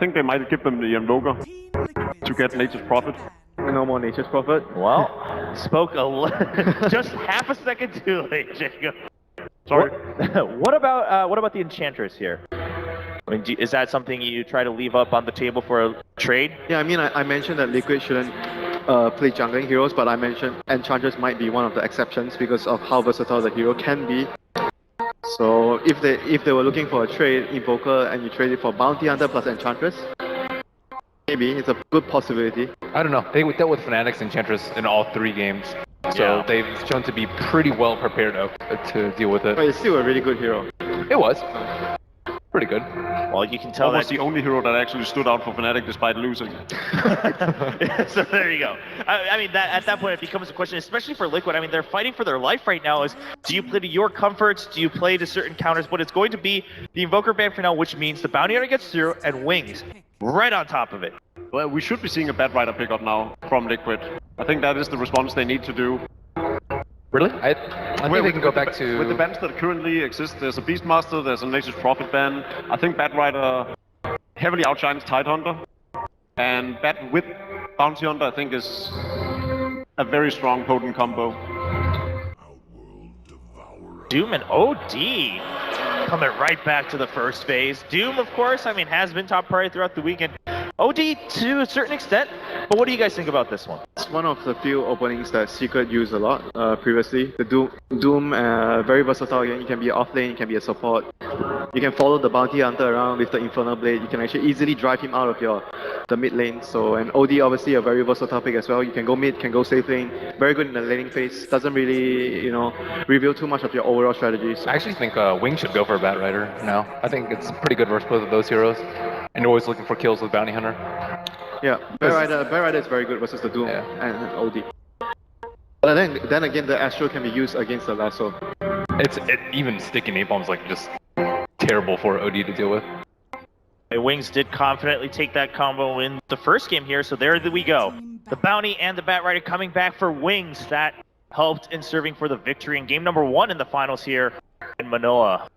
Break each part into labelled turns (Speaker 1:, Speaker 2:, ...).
Speaker 1: think they might give them the Invoker to get Nature's Prophet.
Speaker 2: No more Nature's Prophet.
Speaker 3: Well, spoke just half a second too late, Jacob.
Speaker 1: Sorry.
Speaker 3: What about the Enchantress here? I mean, is that something you try to leave up on the table for a trade?
Speaker 2: Yeah, I mean, I mentioned that Liquid shouldn't play jungling heroes, but I mentioned Enchantress might be one of the exceptions because of how versatile the hero can be. So if they were looking for a trade, Invoker, and you trade it for Bounty Hunter plus Enchantress, maybe it's a good possibility.
Speaker 4: I don't know. They dealt with Fnatic's Enchantress in all 3 games, so
Speaker 3: Yeah.
Speaker 4: they've shown to be pretty well prepared to deal with it.
Speaker 2: But it's still a really good hero.
Speaker 4: It was pretty good.
Speaker 3: Well, you can tell
Speaker 1: Almost
Speaker 3: that
Speaker 1: the only hero that actually stood out for Fnatic despite losing.
Speaker 3: So there you go. I mean, at that point, it becomes a question, especially for Liquid. I mean, they're fighting for their life right now. Do you play to your comforts? Do you play to certain counters? But it's going to be the Invoker ban for now, which means the Bounty Hunter gets 0 and Wings right on top of it.
Speaker 1: Well, we should be seeing a Bat Rider pickup now from Liquid. I think that is the response they need to do.
Speaker 4: Really? I think they can go back to...
Speaker 1: With the bans that currently exist, there's a Beastmaster, there's a Nature's Prophet ban. I think Bat Rider heavily outshines Tidehunter. And Bat with Bounty Hunter, I think, is a very strong, potent combo.
Speaker 3: Doom and OD coming right back to the first phase. Doom, of course, I mean, has been top priority throughout the weekend. OD to a certain extent, but what do you guys think about this one?
Speaker 2: It's one of the few openings that Secret used a lot previously. The Doom very versatile. You can be an off lane, you can be a support. You can follow the Bounty Hunter around with the Infernal Blade. You can actually easily drive him out of the mid lane. So, and OD obviously a very versatile pick as well. You can go mid, can go safe lane. Very good in the laning phase. Doesn't really, reveal too much of your overall strategies.
Speaker 4: I actually think Wing should go for a Bat Rider now. I think it's pretty good versus both of those heroes. And always looking for kills with Bounty Hunter.
Speaker 2: Yeah, Bat Rider is very good versus the Doom and OD. But then again, the Astro can be used against the Lasso.
Speaker 4: Even sticky napalm's like just terrible for OD to deal with.
Speaker 3: Wings did confidently take that combo in the first game here, so there we go. The Bounty and the Bat Rider coming back for Wings. That helped in serving for the victory in game number 1 in the finals here in Manila.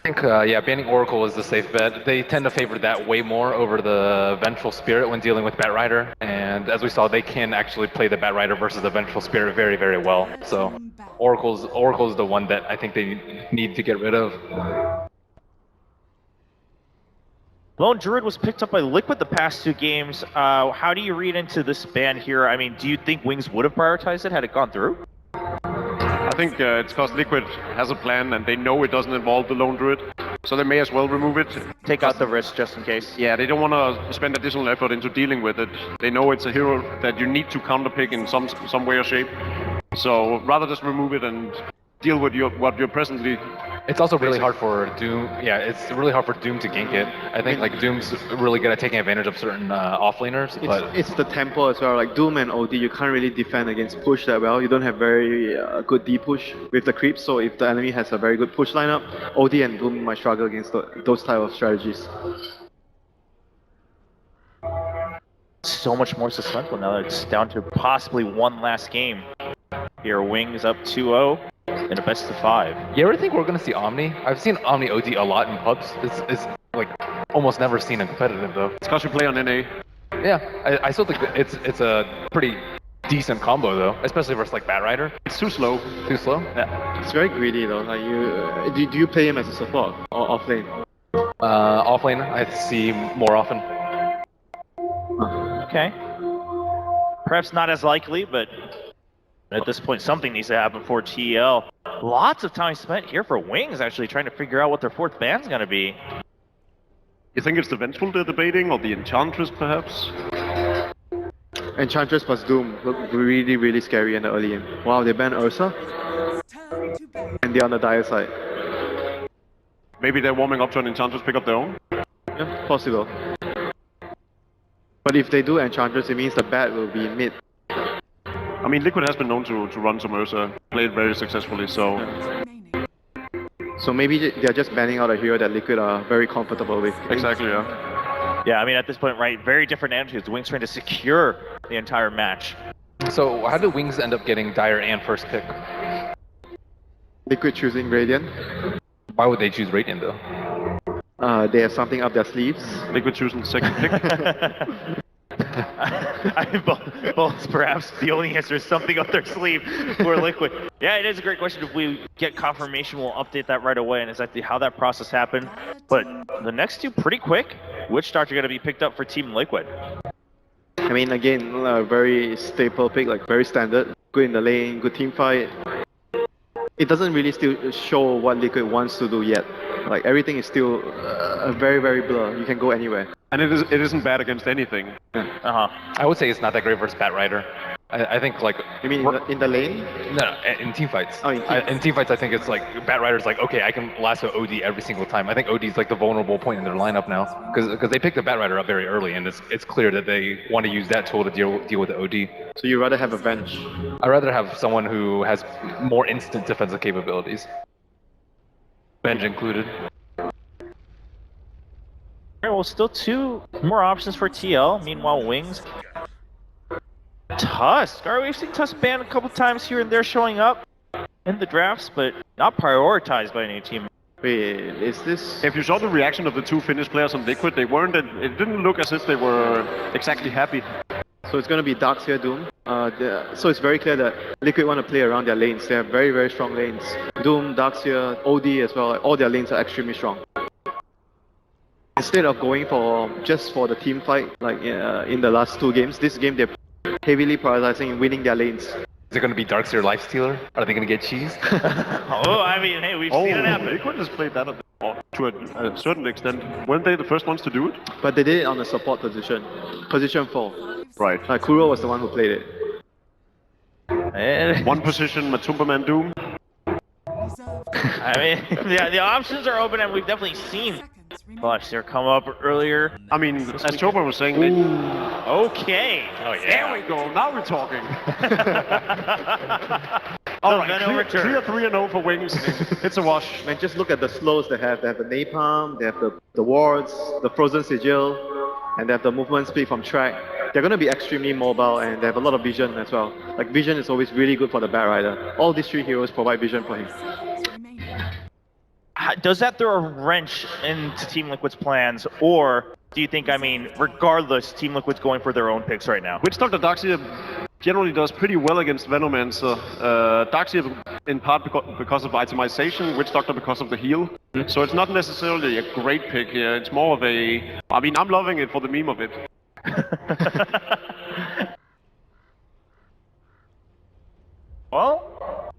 Speaker 4: I think, banning Oracle is the safe bet. They tend to favor that way more over the Vengeful Spirit when dealing with Bat Rider. And as we saw, they can actually play the Bat Rider versus the Vengeful Spirit very, very well. So Oracle's the one that I think they need to get rid of.
Speaker 3: Lone Druid was picked up by Liquid the past 2 games. How do you read into this ban here? I mean, do you think Wings would have prioritized it had it gone through?
Speaker 1: I think it's because Liquid has a plan and they know it doesn't involve the Lone Druid, so they may as well remove it.
Speaker 3: Take out the risk just in case.
Speaker 1: Yeah, they don't want to spend additional effort into dealing with it. They know it's a hero that you need to counterpick in some way or shape. So rather just remove it and deal with what you're presently.
Speaker 4: It's also really hard for Doom. Yeah, it's really hard for Doom to gank it. I think like Doom's really good at taking advantage of certain offlaners, but
Speaker 2: it's the tempo as well. Like Doom and OD, you can't really defend against push that well. You don't have very good D push with the creeps. So if the enemy has a very good push lineup, OD and Doom might struggle against those type of strategies.
Speaker 3: So much more suspenseful now that it's down to possibly one last game. Here, Wings up 2-0 in a best of 5.
Speaker 4: You ever think we're gonna see Omni? I've seen Omni OD a lot in pubs. It's like almost never seen in competitive though.
Speaker 1: It's because you play on NA.
Speaker 4: Yeah, I still think that it's a pretty decent combo though, especially versus like Bat Rider.
Speaker 1: It's too slow.
Speaker 4: Too slow?
Speaker 3: Yeah.
Speaker 2: It's very greedy though. Like do you play him as a support or off lane?
Speaker 4: Off lane I see more often.
Speaker 3: Okay. Perhaps not as likely, but at this point something needs to happen for TL. Lots of time spent here for Wings actually trying to figure out what their 4th ban's gonna be.
Speaker 1: You think it's the Vengeful they're debating, or the Enchantress perhaps?
Speaker 2: Enchantress plus Doom look really, really scary in the early game. Wow, they banned Ursa? And they're on the dire side.
Speaker 1: Maybe they're warming up to an Enchantress pick up their own?
Speaker 2: Yeah, possible. But if they do Enchantress, it means the bat will be mid.
Speaker 1: I mean, Liquid has been known to run some Ursa, played very successfully, so...
Speaker 2: So maybe they're just banning out a hero that Liquid are very comfortable with.
Speaker 1: Exactly, yeah.
Speaker 3: Yeah, I mean, at this point, right, very different attitudes. Wings trying to secure the entire match.
Speaker 4: So how do Wings end up getting Dire and first pick?
Speaker 2: Liquid choosing Radiant.
Speaker 4: Why would they choose Radiant though?
Speaker 2: They have something up their sleeves.
Speaker 1: Liquid choosing second pick.
Speaker 3: I mean, both perhaps the only answer is something up their sleeve for Liquid. Yeah, it is a great question. If we get confirmation, we'll update that right away and exactly how that process happened. But the next two pretty quick. Which starts are going to be picked up for Team Liquid?
Speaker 2: I mean, again, a very staple pick, like very standard. Good in the lane, good team fight. It doesn't really still show what Liquid wants to do yet. Like everything is still very, very blur. You can go anywhere.
Speaker 1: And it isn't bad against anything.
Speaker 4: I would say it's not that great versus Batrider. I think like
Speaker 2: You mean in the lane?
Speaker 4: no, in team fights.
Speaker 2: Oh, in
Speaker 4: In team fights, I think it's like Batrider's like, okay, I can lasso OD every single time. I think OD is like the vulnerable point in their lineup now because they picked the Batrider up very early, and it's clear that they want to use that tool to deal with the OD.
Speaker 2: So you rather have a bench?
Speaker 4: I'd rather have someone who has more instant defensive capabilities, bench included.
Speaker 3: Alright, well, still two more options for TL. Meanwhile, Wings. Tusk. Alright, we've seen Tusk banned a couple times here and there showing up in the drafts, but not prioritized by any team.
Speaker 2: Wait, is this?
Speaker 1: If you saw the reaction of the two Finnish players on Liquid, they weren't. It didn't look as if they were exactly happy.
Speaker 2: So it's going to be Darkseer Doom. So it's very clear that Liquid want to play around their lanes. They have very, very strong lanes. Doom, Darkseer, OD as well. All their lanes are extremely strong. Instead of going for just for the team fight, like in the last two games, this game they're heavily prioritizing winning their lanes.
Speaker 4: Is it going to be Darkseer Lifestealer? Are they going to get cheesed?
Speaker 3: Oh, I mean, hey, we've seen it happen.
Speaker 1: Liquid has played that to a certain extent. Weren't they the first ones to do it?
Speaker 2: But they did it on the support position. Position 4.
Speaker 1: Right.
Speaker 2: Kuro was the one who played it.
Speaker 3: And,
Speaker 1: One position, Matumba Man Doom.
Speaker 3: I mean, the options are open, and we've definitely seen Lifestealer come up earlier.
Speaker 1: I mean, as Chopa was saying,
Speaker 3: Okay. Oh,
Speaker 1: there we go. Now we're talking. All right,
Speaker 3: Venom return.
Speaker 1: clear 3-0 for Wings. It's a wash.
Speaker 2: Man, just look at the slows they have. They have the Napalm, they have the wards, the Frozen Sigil, and they have the movement speed from track. They're going to be extremely mobile, and they have a lot of vision as well. Like, vision is always really good for the Batrider. All these three heroes provide vision for him.
Speaker 3: Does that throw a wrench into Team Liquid's plans, or do you think, I mean, regardless, Team Liquid's going for their own picks right now?
Speaker 1: Witch Doctor Darkseer generally does pretty well against Venomancer. Darkseer in part because of itemization, Witch Doctor because of the heal. So it's not necessarily a great pick here. It's more of a... I mean, I'm loving it for the meme of it.
Speaker 3: Well,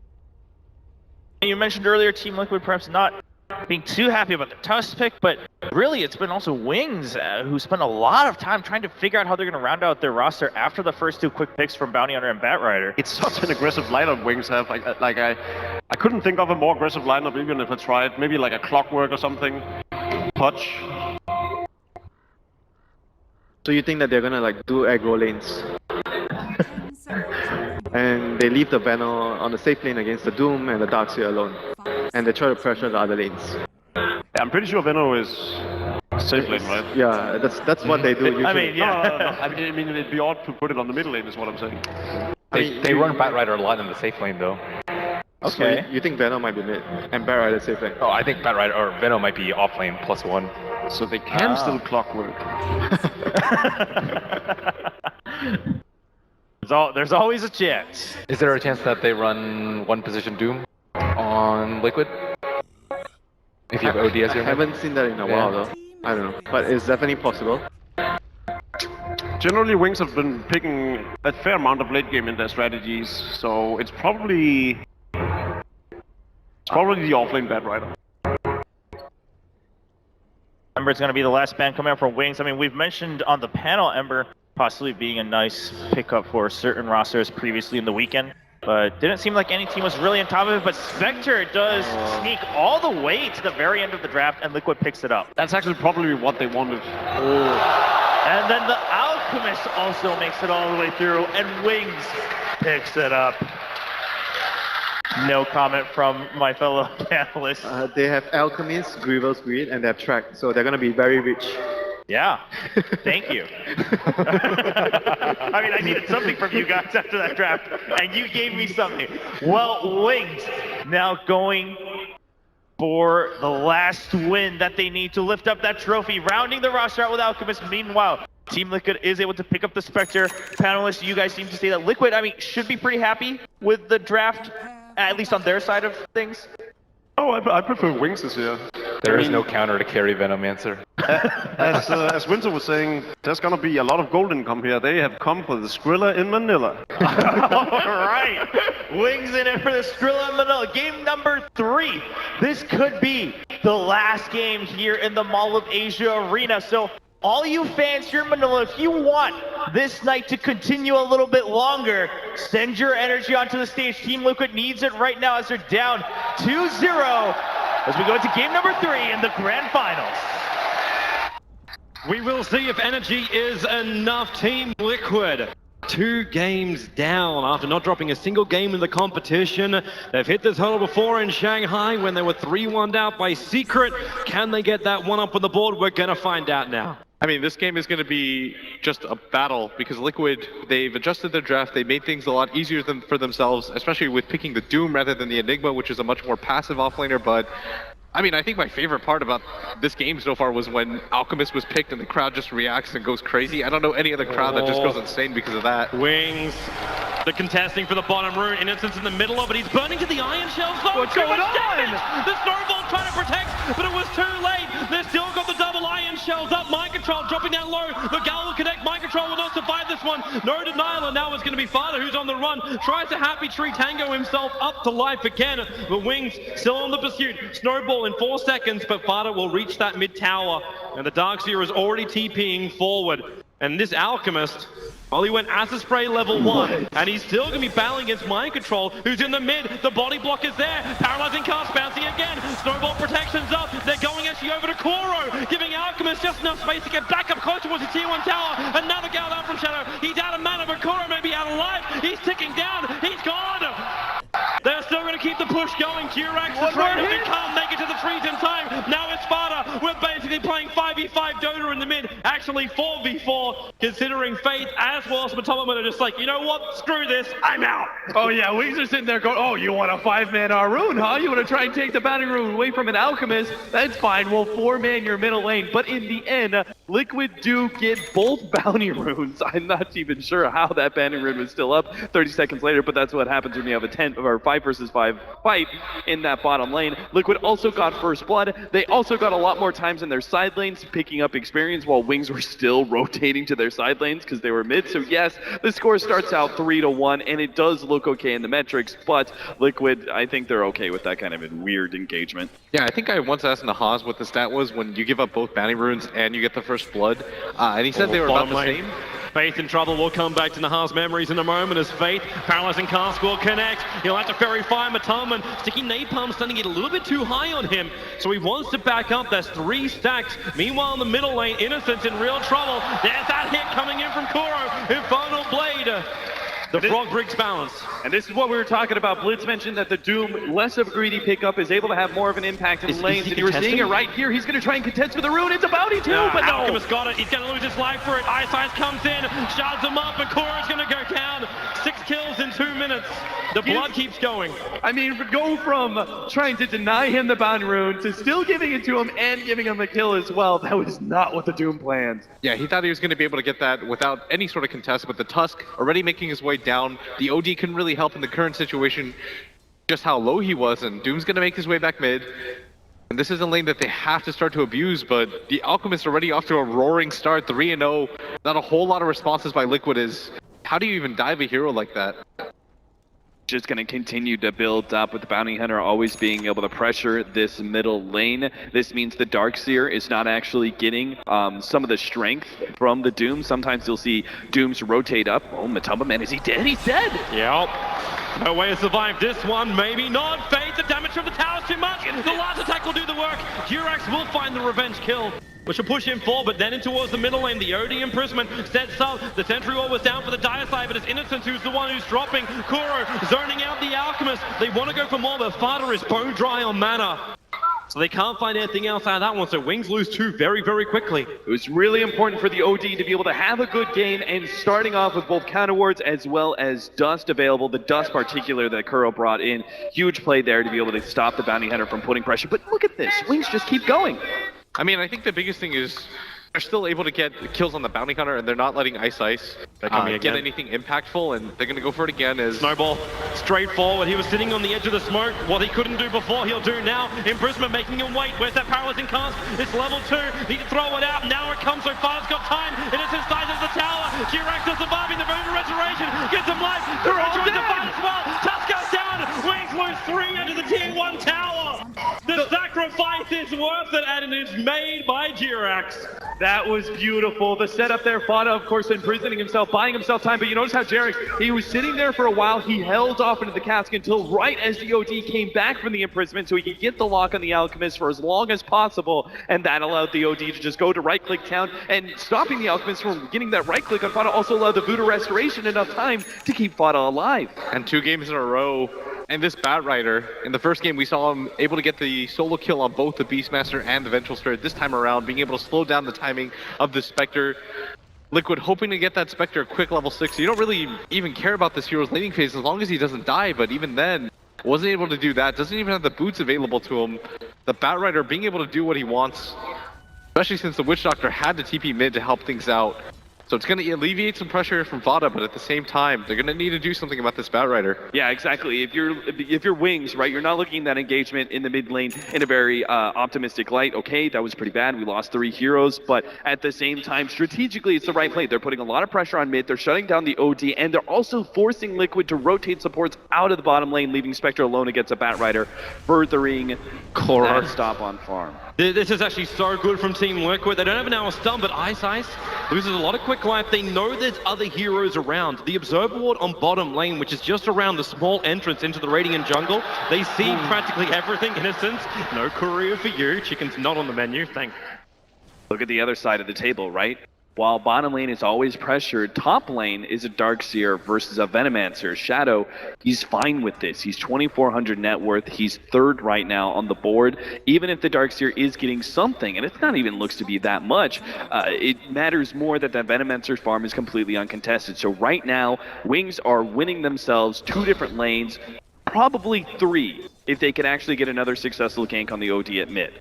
Speaker 3: you mentioned earlier Team Liquid perhaps not being too happy about the Tusk pick, but really it's been also Wings who spent a lot of time trying to figure out how they're going to round out their roster after the first two quick picks from Bounty Hunter and Batrider.
Speaker 1: It's such an aggressive lineup Wings have. I couldn't think of a more aggressive lineup even if I tried. Maybe like a Clockwork or something. Touch.
Speaker 2: So you think that they're going to like do aggro lanes? And they leave the Venom on the safe lane against the Doom and the Darkseer alone. And they try to pressure the other lanes.
Speaker 1: Yeah, I'm pretty sure Venom is safe lane, right?
Speaker 2: Yeah, that's what they do usually.
Speaker 3: I mean, yeah.
Speaker 1: No. I mean, it'd be odd to put it on the middle lane is what I'm saying.
Speaker 4: They run Batrider a lot in the safe lane though.
Speaker 3: Okay.
Speaker 2: So you think Venom might be mid and Batrider safe lane?
Speaker 4: Oh, I think Batrider or Venom might be off lane +1.
Speaker 1: So they can still Clockwork.
Speaker 3: There's always a chance.
Speaker 4: Is there a chance that they run one position Doom on Liquid? If you have OD as
Speaker 2: I
Speaker 4: your
Speaker 2: haven't seen that in a while though. I don't know. But it's definitely possible.
Speaker 1: Generally, Wings have been picking a fair amount of late game in their strategies, so it's probably the offlane Batrider.
Speaker 3: Ember is going to be the last ban coming out from Wings. I mean, we've mentioned on the panel Ember possibly being a nice pickup for certain rosters previously in the weekend, but didn't seem like any team was really on top of it. But Spectre does sneak all the way to the very end of the draft, and Liquid picks it up.
Speaker 1: That's actually probably what they wanted.
Speaker 3: And then the Alchemist also makes it all the way through, and Wings picks it up. No comment from my fellow panelists.
Speaker 2: They have Alchemist, Grievel's Greed, and they have Track, so they're gonna be very rich.
Speaker 3: Yeah, thank you. I mean, I needed something from you guys after that draft, and you gave me something. Well, Wings now going for the last win that they need to lift up that trophy, rounding the roster out with Alchemist. Meanwhile, Team Liquid is able to pick up the Spectre. Panelists, you guys seem to say that Liquid, I mean, should be pretty happy with the draft, at least on their side of things.
Speaker 1: Oh, I prefer Wings this year.
Speaker 4: There is no counter to carry Venomancer.
Speaker 1: As Winter was saying, there's gonna be a lot of gold income here. They have come for the Skrilla in Manila.
Speaker 3: Alright, Wings in it for the Skrilla in Manila. Game number 3. This could be the last game here in the Mall of Asia Arena. So all you fans here in Manila, if you want this night to continue a little bit longer, send your energy onto the stage. Team Liquid needs it right now as they're down 2-0 as we go into game number 3 in the grand finals.
Speaker 5: We will see if energy is enough. Team Liquid, 2 games down after not dropping a single game in the competition. They've hit this hurdle before in Shanghai when they were 3-1 out by Secret. Can they get that one up on the board? We're gonna find out now.
Speaker 2: I mean, this game is going to be just a battle because Liquid, they've adjusted their draft. They made things a lot easier for themselves, especially with picking the Doom rather than the Enigma, which is a much more passive offlaner. But I mean, I think my favorite part about this game so far was when Alchemist was picked and the crowd just reacts and goes crazy. I don't know any other crowd that just goes insane because of that.
Speaker 5: Wings, the contesting for the bottom rune. Innocence in the middle of it. He's burning to the iron shells. Oh,
Speaker 6: What's going on?
Speaker 5: Damage. The snowball trying to protect, but it was too late. They've still got the double iron shells up. Mind control dropping down low. The Gal will connect. Mind control will not survive this one. No denial, and now it's going to be Father who's on the run. Tries to Happy Tree Tango himself up to life again. But Wings still on the pursuit. Snowball in 4 seconds, but Father will reach that mid tower. And the Darkseer is already TPing forward. And this Alchemist, well, he went Acid Spray level 1, and he's still going to be battling against Mind Control, who's in the mid. The body block is there. Paralyzing cast bouncing again. Snowball protection's up. They're going actually over to Koro, giving Alchemist just enough space to get back up close towards the tier 1 tower. Another Gal down from Shadow. He's out of mana, but Koro may be out of life. He's ticking down. He's gone. They're still going to keep the push going. Durax is trying to can't make it to the trees in time. Now it's Sparta. We're basically playing 5v5 Dota in the mid. Actually 4v4, considering Faith as well as Matoman are just like, you know what? Screw this. I'm out.
Speaker 6: Oh yeah, Wings are sitting there going, oh, you want a 5-man rune, huh? You want to try and take the bounty rune away from an Alchemist? That's fine, we'll 4-man your middle lane. But in the end, Liquid do get both bounty runes. I'm not even sure how that bounty rune was still up 30 seconds later, but that's what happens when you have a 10 or 5 versus 5 fight in that bottom lane. Liquid also got first blood. They also got a lot more times in their side lanes picking up experience while Wings were still rotating to their side lanes because they were mid. So yes, the score starts out 3-1 and it does look okay in the metrics, but Liquid, I think they're okay with that kind of a weird engagement.
Speaker 2: Yeah, I think I once asked Nahaz what the stat was when you give up both bounty runes and you get the first blood, and he said they were about the same.
Speaker 5: Faith in trouble. We'll come back to Nahaz memories in a moment as Faith, Paralyzing Cask will connect. He'll have to Fairy Fire Matoman. Sticky Napalm sending it a little bit too high on him, so he wants to back up. That's 3 stacks. Meanwhile, in the middle lane, Innocence in real trouble. There's that hit coming in from Kuro. Infernal Blade. The Frog breaks balance.
Speaker 6: And this is what we were talking about. Blitz mentioned that the Doom, less of a greedy pickup, is able to have more of an impact in lanes. And you were seeing it right here. He's going to try and contest with the rune. It's a bounty too, but no.
Speaker 5: Alchemist got it. He's going to lose his life for it. Ice Ice comes in, shards him up, and Kora's going to go down. 6 kills in 2 minutes. The blood keeps going.
Speaker 6: I mean, go from trying to deny him the bounty rune to still giving it to him and giving him the kill as well. That was not what the Doom planned.
Speaker 2: Yeah, he thought he was going to be able to get that without any sort of contest, but the Tusk already making his way down. The OD couldn't really help in the current situation, just how low he was, and Doom's going to make his way back mid. And this is a lane that they have to start to abuse, but the Alchemist already off to a roaring start, 3-0. Not a whole lot of responses by Liquid is, how do you even dive a hero like that?
Speaker 6: Just going to continue to build up with the Bounty Hunter always being able to pressure this middle lane. This means the Darkseer is not actually getting some of the strength from the Doom. Sometimes you'll see Dooms rotate up. Oh, Matumba, man, is he dead? He's dead!
Speaker 5: Yep. No way to survive this one, maybe not. Fade, the damage from the tower's too much. The last attack will do the work. Durax will find the revenge kill, which will push him forward, but then in towards the middle lane. The OD imprisonment sets up. The Sentry Wall was down for the Dire side, but it's Innocence who's the one who's dropping. Kuro zoning out the Alchemist. They want to go for more, but Fada is bone dry on mana. So they can't find anything else out of that one, so Wings lose 2 very, very quickly.
Speaker 6: It was really important for the OD to be able to have a good game, and starting off with both counter wards as well as Dust available. The Dust particular that Kuro brought in, huge play there to be able to stop the Bounty Hunter from putting pressure. But look at this, Wings just keep going.
Speaker 7: I mean, I think the biggest thing is they're still able to get kills on the Bounty Hunter, and they're not letting Ice get anything impactful, and they're going to go for it again.
Speaker 5: Snowball, straight forward. He was sitting on the edge of the smoke. What he couldn't do before, he'll do now. Imprisonment making him wait. Where's that paralyzing cast? It's level 2. Need to throw it out. Now it comes so far. It's got time. It is inside of the tower. G-Rex is surviving the Voodoo Restoration. Gets him life. They're all joins the fight as well. Tuska's down. Wings lose 3 into the tier 1 tower. The sacrifice is worth it, and it is made by G-Rex.
Speaker 6: That was beautiful. The setup there, Fada, of course, imprisoning himself, buying himself time, but you notice how Jarek, he was sitting there for a while. He held off into the cask until right as the OD came back from the imprisonment so he could get the lock on the Alchemist for as long as possible, and that allowed the OD to just go to right-click town, and stopping the Alchemist from getting that right-click on Fada also allowed the Voodoo Restoration enough time to keep Fada alive.
Speaker 7: And 2 games in a row. And this Bat Rider, in the first game we saw him able to get the solo kill on both the Beastmaster and the Vengeful Spirit. This time around, being able to slow down the timing of the Spectre. Liquid hoping to get that Spectre a quick level 6. So you don't really even care about this hero's laning phase as long as he doesn't die, but even then, wasn't able to do that. Doesn't even have the boots available to him. The Bat Rider being able to do what he wants, especially since the Witch Doctor had to TP mid to help things out. So it's going to alleviate some pressure from Vada, but at the same time, they're going to need to do something about this Bat Rider.
Speaker 6: Yeah, exactly. If you're Wings, right, you're not looking at that engagement in the mid lane in a very optimistic light. Okay, that was pretty bad. We lost 3 heroes, but at the same time, strategically, it's the right play. They're putting a lot of pressure on mid. They're shutting down the OD, and they're also forcing Liquid to rotate supports out of the bottom lane, leaving Spectre alone against a Bat Rider, furthering that stop on farm.
Speaker 5: This is actually so good from Team Liquid. They don't have an hour stun, but Ice loses a lot of quick life. They know there's other heroes around. The Observer Ward on bottom lane, which is just around the small entrance into the Radiant jungle. They see practically everything. Innocence, no courier for you. Chicken's not on the menu, thank you.
Speaker 6: Look at the other side of the table, right? While bottom lane is always pressured, top lane is a Darkseer versus a Venomancer. Shadow, he's fine with this. He's 2,400 net worth. He's 3rd right now on the board. Even if the Darkseer is getting something, and it's not even looks to be that much, it matters more that that Venomancer's farm is completely uncontested. So right now, Wings are winning themselves 2 different lanes, probably 3, if they can actually get another successful gank on the OD at mid.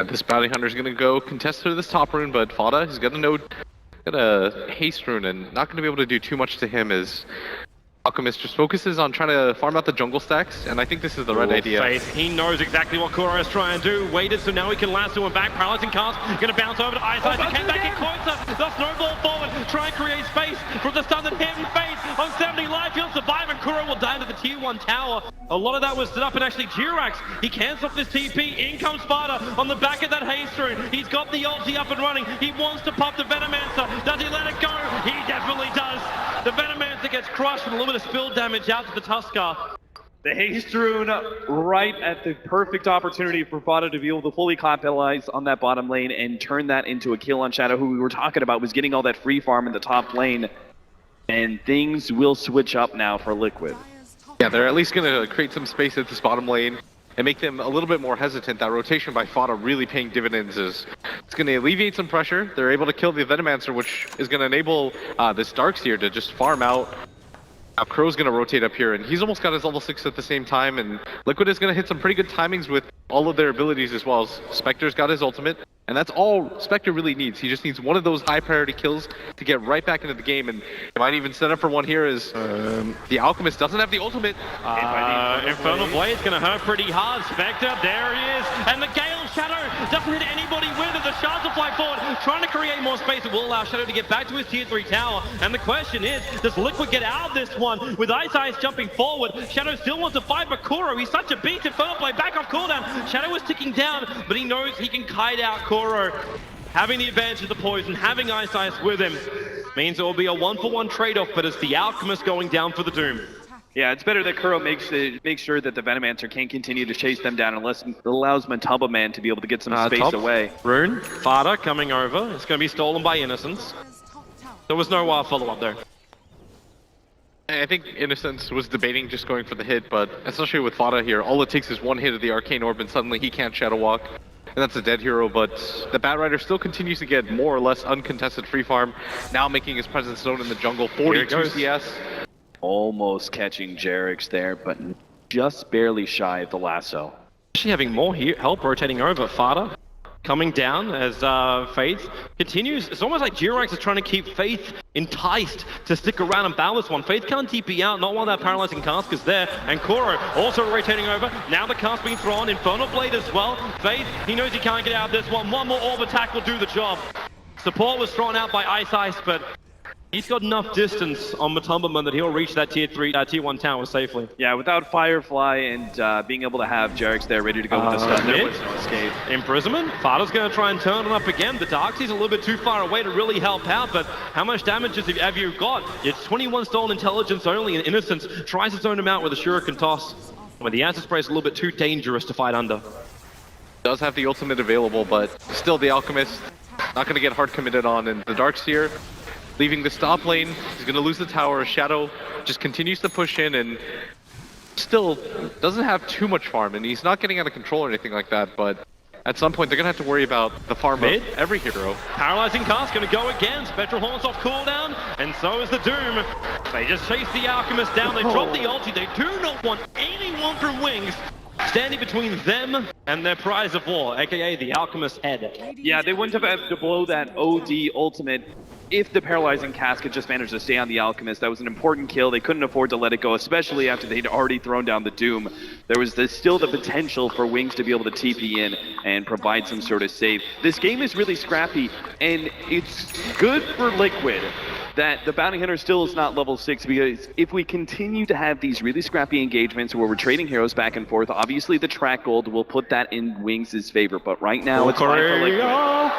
Speaker 7: This Bounty Hunter is going to go contest to this top rune, but Fada, he's got a haste rune and not going to be able to do too much to him as Alchemist just focuses on trying to farm out the jungle stacks, and I think this is the right idea.
Speaker 5: Faith. He knows exactly what Kuro is trying to do. Waited, so now he can lasso him back. Paralyzing cast, gonna bounce over to Ice. He came back in closer. The snowball forward, try and create space from the stun that hit him face. On 70 life, he'll survive, and Kuro will die to the tier 1 tower. A lot of that was set up, and actually G-Rex, he cancels this TP. In comes Sparta on the back of that haste rune. He's got the ulti up and running. He wants to pop the Venomancer. Does he let it go? He definitely does. The Venomancer gets crushed with a little bit of spill damage out to the Tusker.
Speaker 6: The haste rune right at the perfect opportunity for Fada to be able to fully capitalize on that bottom lane and turn that into a kill on Shadow, who we were talking about was getting all that free farm in the top lane. And things will switch up now for Liquid.
Speaker 7: Yeah, they're at least going to create some space at this bottom lane and make them a little bit more hesitant. That rotation by Fada really paying dividends. It's going to alleviate some pressure. They're able to kill the Venomancer, which is going to enable this Darkseer to just farm out. Now Crow's going to rotate up here, and he's almost got his level 6 at the same time, and Liquid is going to hit some pretty good timings with all of their abilities as well. Spectre's got his ultimate, and that's all Spectre really needs. He just needs one of those high priority kills to get right back into the game, and he might even set up for one here as the Alchemist doesn't have the ultimate.
Speaker 5: Infernal Blade's going to hurt pretty hard. Spectre, there he is, and the Gale Shadow doesn't hit anybody with it. The shards will fly forward, trying to create more space. It will allow Shadow to get back to his tier 3 tower, and the question is, does Liquid get out of this one? With Ice jumping forward, Shadow still wants to fight Kuro. He's such a beast. Infernal Blade back off cooldown. Shadow is ticking down, but he knows he can kite out Kuro. Having the advantage of the poison, having Ice with him, means it will be a 1-for-1 trade-off, but it's the Alchemist going down for the Doom.
Speaker 6: Yeah, it's better that Kuro makes sure that the Venomancer can't continue to chase them down unless it allows Mataba Man to be able to get some space away.
Speaker 5: Rune, Fada coming over. It's going to be stolen by Innocence. There was no follow-up there.
Speaker 7: I think Innocence was debating just going for the hit, but especially with Fada here, all it takes is one hit of the Arcane Orb and suddenly he can't Shadow Walk. And that's a dead hero, but the Batrider still continues to get more or less uncontested free farm, now making his presence known in the jungle. 42 CS.
Speaker 8: Almost catching Jerix there, but just barely shy of the lasso.
Speaker 5: Actually having more help rotating over. Fada coming down as Faith continues. It's almost like Jirax is trying to keep Faith enticed to stick around and battle this one. Faith can't TP out, not while that paralyzing cask is there. And Kuro also rotating over. Now the cask being thrown. Infernal Blade as well. Faith, he knows he can't get out of this one. One more orb attack will do the job. Support was thrown out by Ice, but he's got enough distance on Matumbaman that he'll reach that tier 1 tower safely.
Speaker 8: Yeah, without Firefly and being able to have Jerix there ready to go with the stun, there was no escape.
Speaker 5: Imprisonment. Fada's going to try and turn it up again. The Darkseid's a little bit too far away to really help out, but how much damage have you got? It's 21 stolen intelligence only, and Innocence tries to zone him out with a Shuriken toss. When the Acid Spray is a little bit too dangerous to fight under.
Speaker 7: Does have the ultimate available, but still the Alchemist not going to get hard committed on, and the Darkseer leaving the stop lane. He's going to lose the tower. Shadow just continues to push in and still doesn't have too much farm, and he's not getting out of control or anything like that, but at some point they're going to have to worry about the farm of every hero.
Speaker 5: Paralyzing Cask going to go again. Spectral Horns off cooldown, and so is the Doom. They just chase the Alchemist down. They drop the ulti. They do not want anyone from Wings standing between them and their prize of war, aka the Alchemist's head.
Speaker 8: Yeah, they wouldn't have had to blow that OD ultimate if the Paralyzing Cask had just managed to stay on the Alchemist. That was an important kill. They couldn't afford to let it go, especially after they'd already thrown down the Doom. There was still the potential for Wings to be able to TP in and provide some sort of save. This game is really scrappy, and it's good for Liquid that the Bounty Hunter still is not level 6, because if we continue to have these really scrappy engagements where we're trading heroes back and forth, obviously the track gold will put that in Wings' favor, but right now it's fine for Liquid.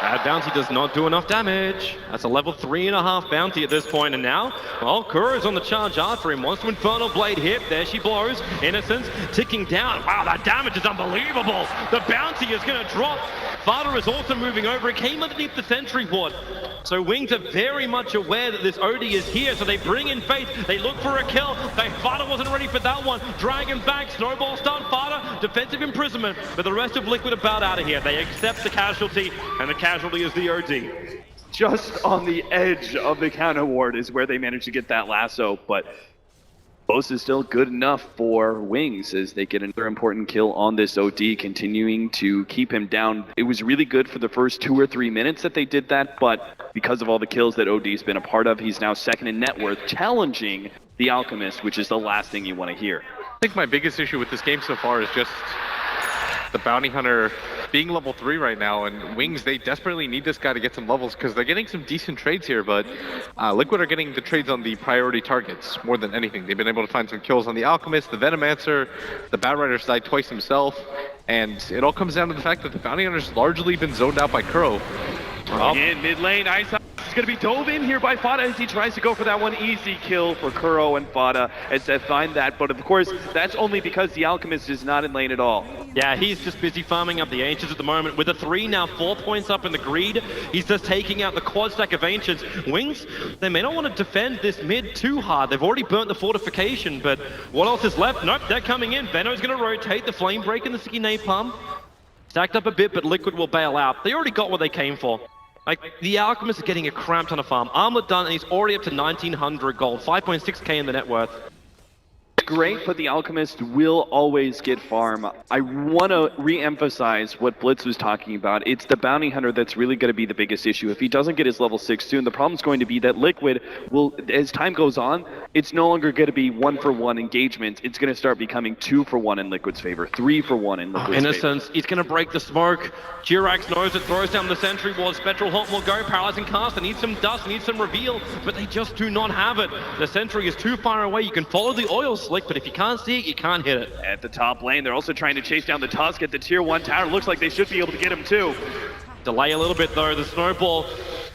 Speaker 5: That bounty does not do enough damage. That's a level 3.5 bounty at this point, and now, well, Kuro's on the charge after him. Wants to Infernal Blade hit. There she blows. Innocence ticking down. Wow, that damage is unbelievable. The bounty is going to drop. Fada is also moving over. It came underneath the sentry ward. So Wings are very much aware that this OD is here, so they bring in Faith. They look for a kill. Fada wasn't ready for that one. Dragon back, snowball stun, Fada, defensive imprisonment. But the rest of Liquid are about out of here. They accept the casualty, and the casualty is the OD.
Speaker 8: Just on the edge of the counter ward is where they managed to get that lasso, but Bose is still good enough for Wings as they get another important kill on this OD, continuing to keep him down. It was really good for the first 2 or 3 minutes that they did that, but because of all the kills that OD's been a part of, he's now second in net worth, challenging the Alchemist, which is the last thing you want to hear.
Speaker 7: I think my biggest issue with this game so far is just the Bounty Hunter being level 3 right now, and Wings, they desperately need this guy to get some levels because they're getting some decent trades here, but Liquid are getting the trades on the priority targets more than anything. They've been able to find some kills on the Alchemist, the Venomancer, the Batrider's died twice himself, and it all comes down to the fact that the Bounty Hunter's largely been zoned out by Kuro.
Speaker 8: In mid lane, Ice is going to be dove in here by Fada as he tries to go for that one easy kill for Kuro and Fada as they find that, but of course that's only because the Alchemist is not in lane at all.
Speaker 5: Yeah, he's just busy farming up the Ancients at the moment. With a 3 now, 4 points up in the greed. He's just taking out the quad stack of Ancients. Wings, they may not want to defend this mid too hard. They've already burnt the fortification, but what else is left? Nope, they're coming in. Veno's going to rotate the Flame Break and the Sticky Napalm. Stacked up a bit, but Liquid will bail out. They already got what they came for. Like, the Alchemist is getting a crap ton of farm. Armlet done, and he's already up to 1900 gold, 5.6k in the net worth.
Speaker 8: Great, but the Alchemist will always get farm. I want to re-emphasize what Blitz was talking about. It's the Bounty Hunter that's really going to be the biggest issue. If he doesn't get his level 6 soon, the problem's going to be that Liquid will, as time goes on, it's no longer going to be 1-for-1 engagements. It's going to start becoming 2-for-1 in Liquid's favor, 3-for-1 in Liquid's favor.
Speaker 5: Innocence, he's going to break the smoke. Jirax knows it, throws down the sentry ward. Spectral Haunt will go, Paralyzing Cast. They need some dust, need some reveal, but they just do not have it. The sentry is too far away. You can follow the oil slick, but if you can't see it, you can't hit it.
Speaker 8: At the top lane, they're also trying to chase down the Tusk at the tier 1 tower. Looks like they should be able to get him too.
Speaker 5: Delay a little bit though, the snowball.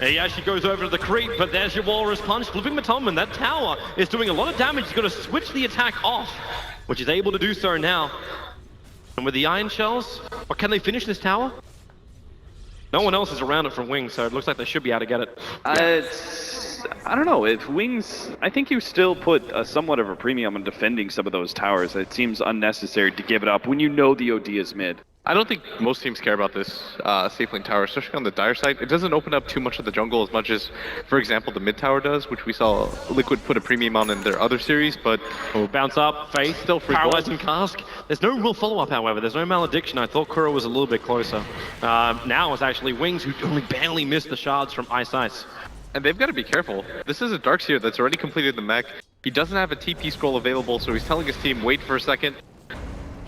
Speaker 5: He actually goes over to the creep, but there's your Walrus Punch. Flipping Matumman, that tower is doing a lot of damage. He's got to switch the attack off, which is able to do so now. And with the Iron Shells, or can they finish this tower? No one else is around it from Wings, so it looks like they should be able to get it.
Speaker 8: I don't know, if Wings, I think you still put somewhat of a premium on defending some of those towers. It seems unnecessary to give it up when you know the OD is mid.
Speaker 7: I don't think most teams care about this safe lane tower, especially on the Dire side. It doesn't open up too much of the jungle as much as, for example, the mid tower does, which we saw Liquid put a premium on in their other series, but...
Speaker 5: Oh, bounce up, Faith,
Speaker 7: Still free
Speaker 5: paralyzing cask. There's no real follow-up, however. There's no malediction. I thought Kuro was a little bit closer. Now it's actually Wings, who only barely missed the shards from Ice Ice.
Speaker 7: And they've got to be careful. This is a Darkseer that's already completed the mech. He doesn't have a TP scroll available, so he's telling his team, wait for a second.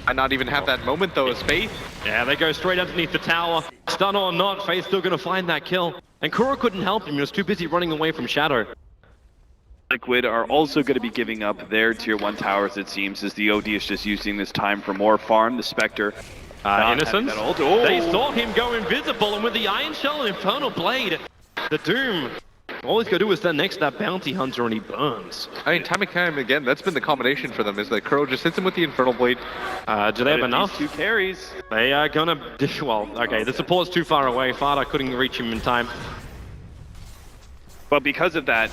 Speaker 7: Might not even have that moment though as Faith.
Speaker 5: Yeah, they go straight underneath the tower. Stun or not, Faith's still going to find that kill. And Kuro couldn't help him, he was too busy running away from Shadow.
Speaker 8: Liquid are also going to be giving up their tier 1 towers, it seems, as the OD is just using this time for more farm. The Spectre.
Speaker 5: Innocence.
Speaker 8: Oh.
Speaker 5: They saw him go invisible, and with the Iron Shell and Infernal Blade, the Doom, all he's got to do is stand next to that Bounty Hunter and he burns.
Speaker 7: I mean, time and time again, that's been the combination for them, is that Kuro just hits him with the Infernal Blade.
Speaker 5: Do they have enough?
Speaker 8: 2 carries.
Speaker 5: They are gonna... Well, okay, the support's too far away. Fada couldn't reach him in time.
Speaker 8: But because of that,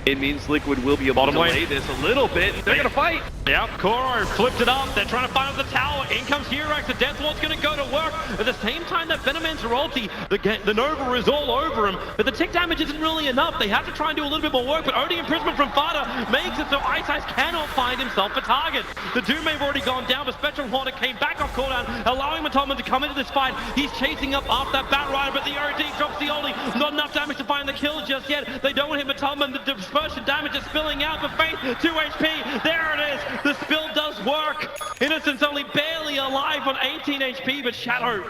Speaker 8: it means Liquid will be able to delay this a little bit. They're going to fight.
Speaker 5: Yep, Kuro flipped it up. They're trying to find out the tower. In comes Hirax. The Death Ward's going to go to work. At the same time, that Venomancer ulti, the Nova is all over him. But the tick damage isn't really enough. They have to try and do a little bit more work. But only imprisonment from Fada makes it so Ice Ice cannot find himself a target. The Doom may have already gone down, but Spectral Hornet came back off cooldown, allowing Matoma to come into this fight. He's chasing up after that Bat Rider, but the OD drops the only. Not enough damage to find the kill just yet. They don't want him Matoma. The dispersion damage is spilling out, but Faith, 2 HP. There it is. The spill does work. Innocence only barely alive on 18 HP, but Shadow.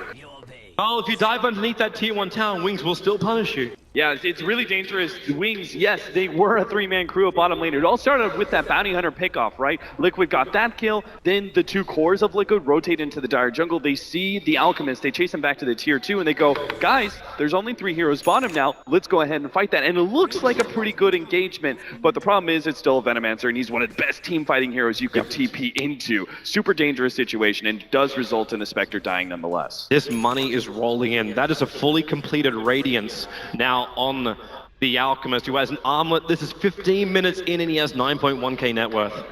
Speaker 5: Oh, if you dive underneath that tier 1 tower, Wings will still punish you.
Speaker 8: Yeah, it's really dangerous. Wings, yes, they were a 3-man crew at bottom lane. It all started with that Bounty Hunter pickoff, right? Liquid got that kill, then the 2 cores of Liquid rotate into the Dire jungle. They see the Alchemist, they chase him back to the tier 2, and they go, guys, there's only 3 heroes bottom now. Let's go ahead and fight that. And it looks like a pretty good engagement, but the problem is it's still a Venomancer, and he's one of the best team fighting heroes you could TP into. Super dangerous situation, and does result in the Spectre dying nonetheless.
Speaker 5: This money is rolling in. That is a fully completed Radiance now on the Alchemist, who has an armlet. This is 15 minutes in and he has 9.1k net worth.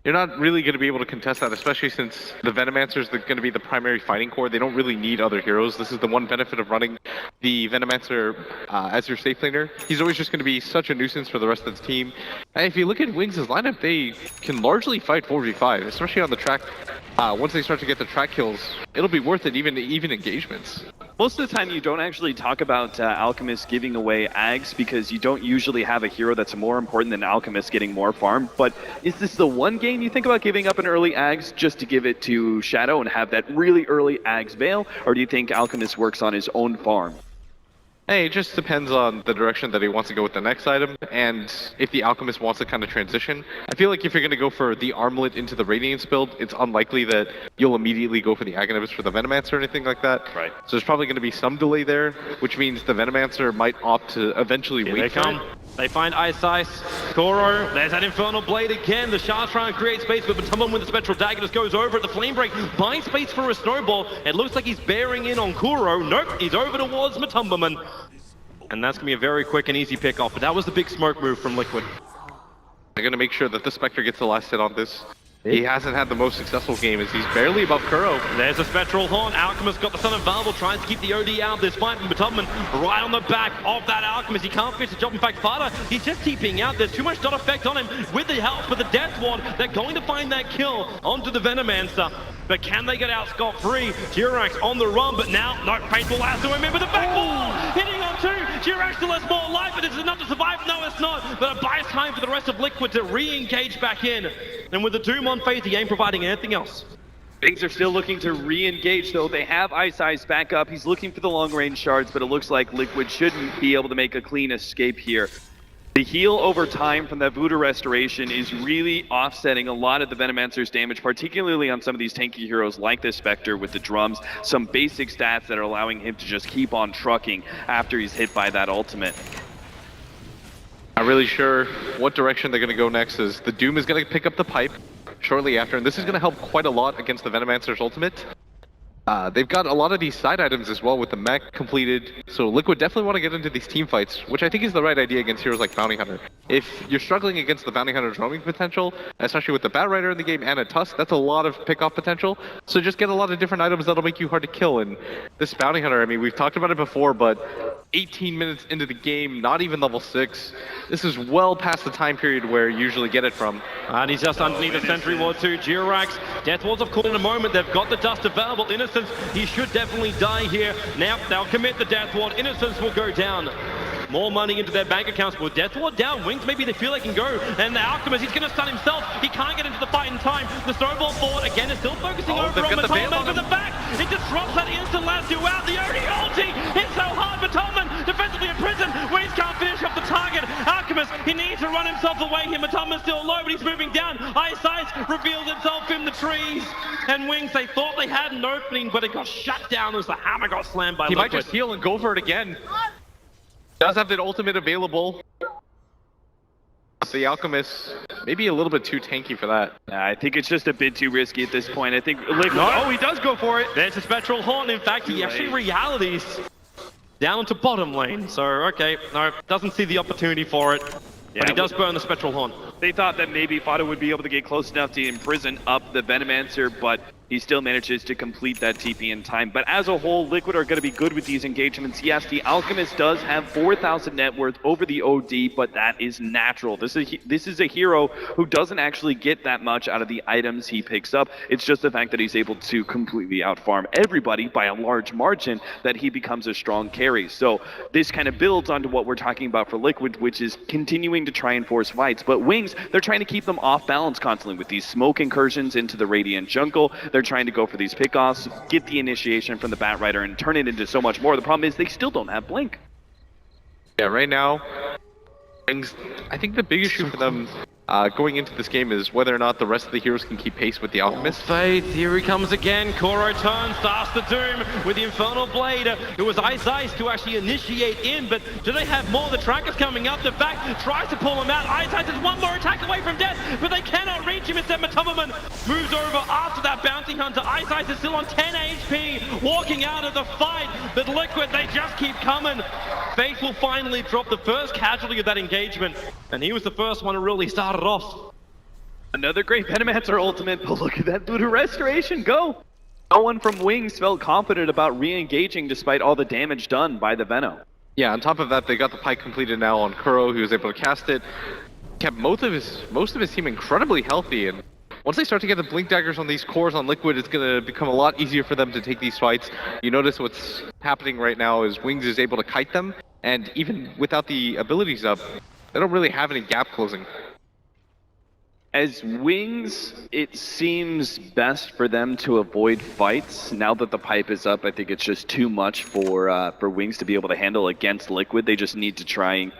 Speaker 7: You're not really going to be able to contest that, especially since the Venomancer is going to be the primary fighting core. They don't really need other heroes. This is the one benefit of running the Venomancer as your safe laner. He's always just going to be such a nuisance for the rest of the team. And if you look at Wings' lineup, they can largely fight 4v5, especially on the track. Once they start to get the track kills, it'll be worth it, even engagements.
Speaker 8: Most of the time you don't actually talk about Alchemist giving away Ags because you don't usually have a hero that's more important than Alchemist getting more farm. But is this the one game you think about giving up an early Ags just to give it to Shadow and have that really early Ags Veil? Or do you think Alchemist works on his own farm?
Speaker 7: Hey, it just depends on the direction that he wants to go with the next item, and if the Alchemist wants to kind of transition. I feel like if you're going to go for the Armlet into the Radiance build, it's unlikely that you'll immediately go for the Agonist for the Venomancer or anything like that.
Speaker 8: Right.
Speaker 7: So there's probably going to be some delay there, which means the Venomancer might opt to eventually wait for him.
Speaker 5: They find Ice Ice. Kuro, there's that Infernal Blade again. The Shards try and create space, but Matumba with the Spectral Dagger just goes over at the Flame Break. Buys space for a Snowball. It looks like he's bearing in on Kuro. Nope, he's over towards Matumbaman. And that's going to be a very quick and easy pick off, but that was the big smoke move from Liquid.
Speaker 7: They're going to make sure that the Spectre gets the last hit on this. He hasn't had the most successful game as he's barely above Kuro.
Speaker 5: There's a Spectral Horn. Alchemist got the Son of Valvel, trying to keep the OD out of this fight from Tubman. Right on the back of that Alchemist. He can't finish the job. In fact, Fada, he's just TPing out. There's too much dot effect on him. With the help of the Death Ward, they're going to find that kill onto the Venomancer. But can they get out scot-free? Jirax on the run, but now, no, Paintball has to remember the back wall. Hitting on 2. Jirax still has more life, but is it enough to survive? No, it's not. But it buys time for the rest of Liquid to re-engage back in. And with the Doom on Faith, he ain't providing anything else.
Speaker 8: Things are still looking to re-engage, though. They have Ice Ice back up. He's looking for the long-range shards, but it looks like Liquid shouldn't be able to make a clean escape here. The heal over time from that Voodoo Restoration is really offsetting a lot of the Venomancer's damage, particularly on some of these tanky heroes like this Spectre with the drums. Some basic stats that are allowing him to just keep on trucking after he's hit by that ultimate.
Speaker 7: Not really sure what direction they're going to go next, as the Doom is going to pick up the pipe shortly after, and this is going to help quite a lot against the Venomancer's ultimate. They've got a lot of these side items as well with the mech completed, so Liquid definitely want to get into these team fights, which I think is the right idea against heroes like Bounty Hunter. If you're struggling against the Bounty Hunter's roaming potential, especially with the Bat Rider in the game and a Tusk, that's a lot of pick-off potential, so just get a lot of different items that'll make you hard to kill, and this Bounty Hunter, I mean, we've talked about it before, but 18 minutes into the game, not even level 6, this is well past the time period where you usually get it from.
Speaker 5: And he's just underneath the Sentry Ward too. Georax, Death Wards of course in a moment. They've got the dust available. Innocence, he should definitely die here. Now they'll commit the Death Ward. Innocence will go down. More money into their bank accounts. Will Death Ward down? Wings, maybe they feel they can go. And the Alchemist, he's going to stun himself. He can't get into the fight in time. The Snowball forward again is still focusing over on Matolman from the back. It disrupts that instant last two out. The Odie ulti hits so hard. Matolman defensively in prison. Wings can't finish up the target. Alchemist, he needs to run himself away here. Matolman's still low, but he's moving down. Ice reveals itself in the trees. And Wings, they thought they had an opening, but it got shut down as the hammer got slammed by
Speaker 7: He
Speaker 5: Liquid.
Speaker 7: might just heal and go for it again. Does have that ultimate available. The Alchemist, maybe a little bit too tanky for that.
Speaker 8: I think it's just a bit too risky at this point. I think Liquid, oh, he does go for it.
Speaker 5: There's a Spectral Horn. In fact, he actually realities down into bottom lane. So, okay, no, doesn't see the opportunity for it.
Speaker 8: Yeah,
Speaker 5: but he does burn the Spectral Horn.
Speaker 8: They thought that maybe Fado would be able to get close enough to imprison up the Venomancer, but he still manages to complete that TP in time. But as a whole, Liquid are going to be good with these engagements. Yes, the Alchemist does have 4,000 net worth over the OD, but that is natural. This is a hero who doesn't actually get that much out of the items he picks up. It's just the fact that he's able to completely outfarm everybody by a large margin that he becomes a strong carry. So this kind of builds onto what we're talking about for Liquid, which is continuing to try and force fights. But Wings, they're trying to keep them off balance constantly with these smoke incursions into the Radiant jungle. They're trying to go for these pickoffs, get the initiation from the Bat Rider, and turn it into so much more. The problem is they still don't have Blink.
Speaker 7: Yeah, right now, I think the big issue for them going into this game is whether or not the rest of the heroes can keep pace with the Alchemist.
Speaker 5: Faith, here he comes again. Koro turns, starts the Doom with the Infernal Blade. It was Ice to actually initiate in, but do they have more? The Tracker's coming up. The back tries to pull him out. Ice is one more attack away from death, but they cannot reach him. Instead, Matolman moves over after that Bounty Hunter. Ice is still on 10 HP, walking out of the fight, but Liquid, they just keep coming. Faith will finally drop the first casualty of that engagement, and he was the first one to really start it off.
Speaker 8: Another great Venomancer ultimate, but look at that Buddha Restoration go! No one from Wings felt confident about re-engaging despite all the damage done by the Veno.
Speaker 7: Yeah, on top of that, they got the pike completed now on Kuro, who was able to cast it. Kept most of his team incredibly healthy, and once they start to get the Blink Daggers on these cores on Liquid, it's going to become a lot easier for them to take these fights. You notice what's happening right now is Wings is able to kite them, and even without the abilities up, they don't really have any gap closing.
Speaker 8: As Wings, it seems best for them to avoid fights. Now that the pipe is up, I think it's just too much for Wings to be able to handle against Liquid. They just need to try and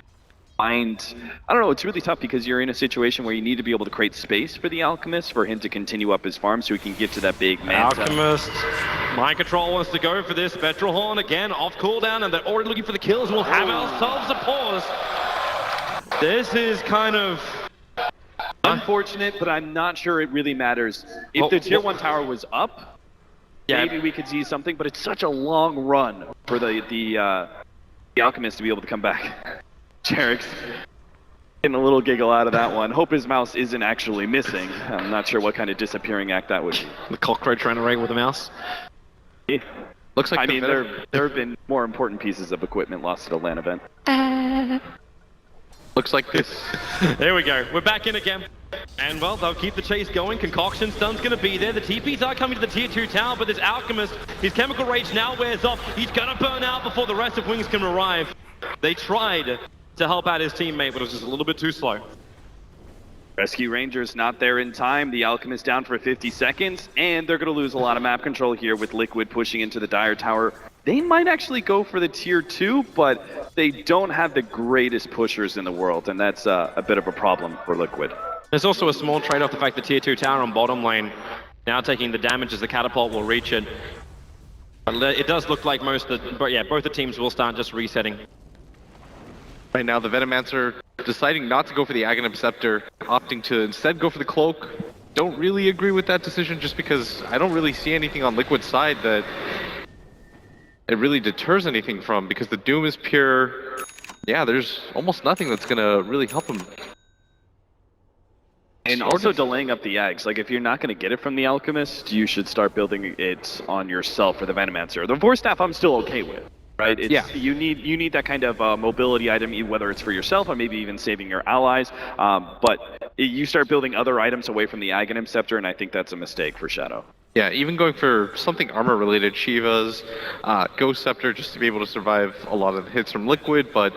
Speaker 8: find... I don't know, it's really tough because you're in a situation where you need to be able to create space for the Alchemist for him to continue up his farm so he can get to that big Manta.
Speaker 5: Alchemist, Mind Control wants to go for this. Spectral Horn again, off cooldown, and they're already looking for the kills. We'll have ourselves a pause. This is kind of...
Speaker 8: unfortunate, but I'm not sure it really matters. If the tier 1 tower was up, maybe we could see something, but it's such a long run for the Alchemist to be able to come back. Jarek's getting a little giggle out of that one. Hope his mouse isn't actually missing. I'm not sure what kind of disappearing act that would be.
Speaker 6: The cockroach ran away with a mouse.
Speaker 7: Looks like
Speaker 8: I mean, there have been more important pieces of equipment lost at a LAN event.
Speaker 7: Looks like this.
Speaker 5: There we go. We're back in again. And, well, they'll keep the chase going. Concoction Stun's going to be there. The TPs are coming to the tier 2 tower, but this Alchemist, his Chemical Rage now wears off. He's going to burn out before the rest of Wings can arrive. They tried to help out his teammate, but it was just a little bit too slow.
Speaker 8: Rescue Rangers not there in time. The Alchemist down for 50 seconds, and they're going to lose a lot of map control here with Liquid pushing into the Dire Tower. They might actually go for the tier 2, but they don't have the greatest pushers in the world, and that's a bit of a problem for Liquid.
Speaker 5: There's also a small trade-off, the fact that tier 2 tower on bottom lane now taking the damage as the catapult will reach it. But it does look like both the teams will start just resetting.
Speaker 7: Right now, the Venomancer deciding not to go for the Aghanim Scepter, opting to instead go for the Cloak. don't really agree with that decision just because I don't really see anything on Liquid's side that it really deters anything from, because the Doom is pure. Yeah, there's almost nothing that's gonna really help him.
Speaker 8: And also delaying up the eggs. Like, if you're not going to get it from the Alchemist, you should start building it on yourself for the Venomancer. The Vorse Staff I'm still okay with, right? It's,
Speaker 7: yeah.
Speaker 8: You need that kind of mobility item, whether it's for yourself or maybe even saving your allies. But you start building other items away from the Aghanim Scepter, and I think that's a mistake for Shadow.
Speaker 7: Yeah, even going for something armor-related, Shiva's, Ghost Scepter, just to be able to survive a lot of the hits from Liquid, but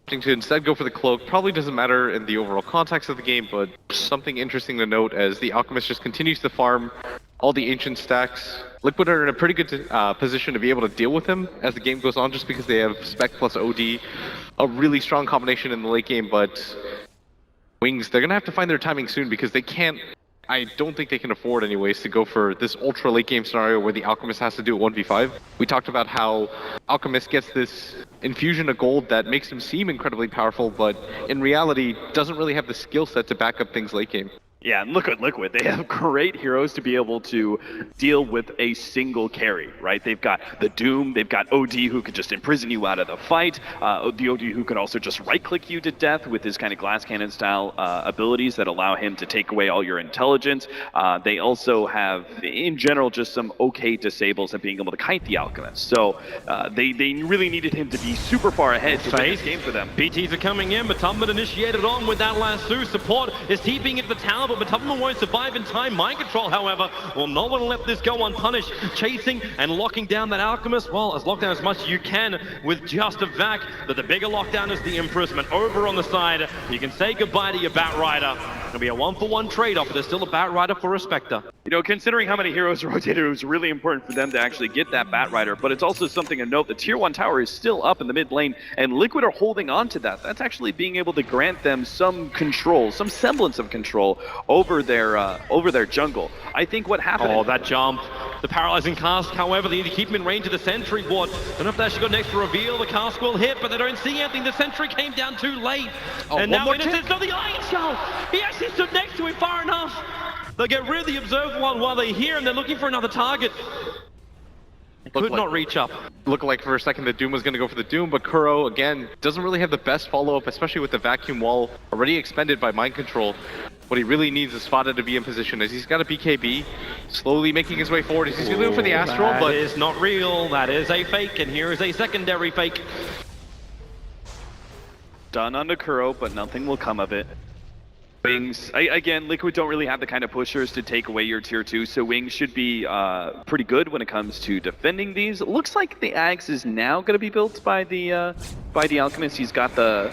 Speaker 7: to instead go for the cloak probably doesn't matter in the overall context of the game, but something interesting to note as the Alchemist just continues to farm all the ancient stacks. Liquid are in a pretty good position to be able to deal with him as the game goes on, just because they have Spec plus OD, a really strong combination in the late game, but Wings, they're going to have to find their timing soon, because they can't, I don't think they can afford anyways to go for this ultra late game scenario where the Alchemist has to do it 1v5. We talked about how Alchemist gets this infusion of gold that makes him seem incredibly powerful, but in reality doesn't really have the skill set to back up things late game.
Speaker 8: Yeah, and look at Liquid. They have great heroes to be able to deal with a single carry, right? They've got the Doom, they've got OD who could just imprison you out of the fight, the OD who can also just right-click you to death with his kind of glass cannon style abilities that allow him to take away all your intelligence. They also have, in general, just some okay disables at being able to kite the Alchemist. So they really needed him to be super far ahead to win this game for them.
Speaker 5: BTs are coming in, but Tubman initiated on with that lasso. Support is keeping it the tower, but Tubman won't survive in time. Mind Control, however, will not want to let this go unpunished. Chasing and locking down that Alchemist, well, as lockdown as much as you can with just a vac. But the bigger lockdown is the Imprisonment. Over on the side, you can say goodbye to your Bat Rider. It'll be a 1-for-1 trade-off, but there's still a Bat Rider for a Spectre.
Speaker 8: You know, considering how many heroes rotated, it was really important for them to actually get that Bat Rider, but it's also something to note, the Tier 1 tower is still up in the mid lane, and Liquid are holding on to that. That's actually being able to grant them some control, some semblance of control over their jungle. I think what happened...
Speaker 5: Oh, that jump. The paralyzing cask, however, they need to keep him in range of the sentry ward. Don't know if they actually got an extra reveal. The cask will hit, but they don't see anything. The sentry came down too late.
Speaker 7: Oh,
Speaker 5: and
Speaker 7: one
Speaker 5: now
Speaker 7: more
Speaker 5: Innocence, no, the Iron Shell! He actually stood next to him far enough. They'll get rid of the observed one while they're here, and they're looking for another target. Could not reach up.
Speaker 7: Looked like for a second the Doom was going to go for the Doom, but Kuro, again, doesn't really have the best follow-up, especially with the vacuum wall already expended by Mind Control. What he really needs is Spada to be in position, as he's got a BKB, slowly making his way forward. He's going to go for the Astral, but...
Speaker 5: That is not real. That is a fake, and here is a secondary fake.
Speaker 8: Done onto Kuro, but nothing will come of it. Wings, again, Liquid don't really have the kind of pushers to take away your tier 2, so Wings should be pretty good when it comes to defending these. It looks like the Axe is now going to be built by the Alchemist. He's got the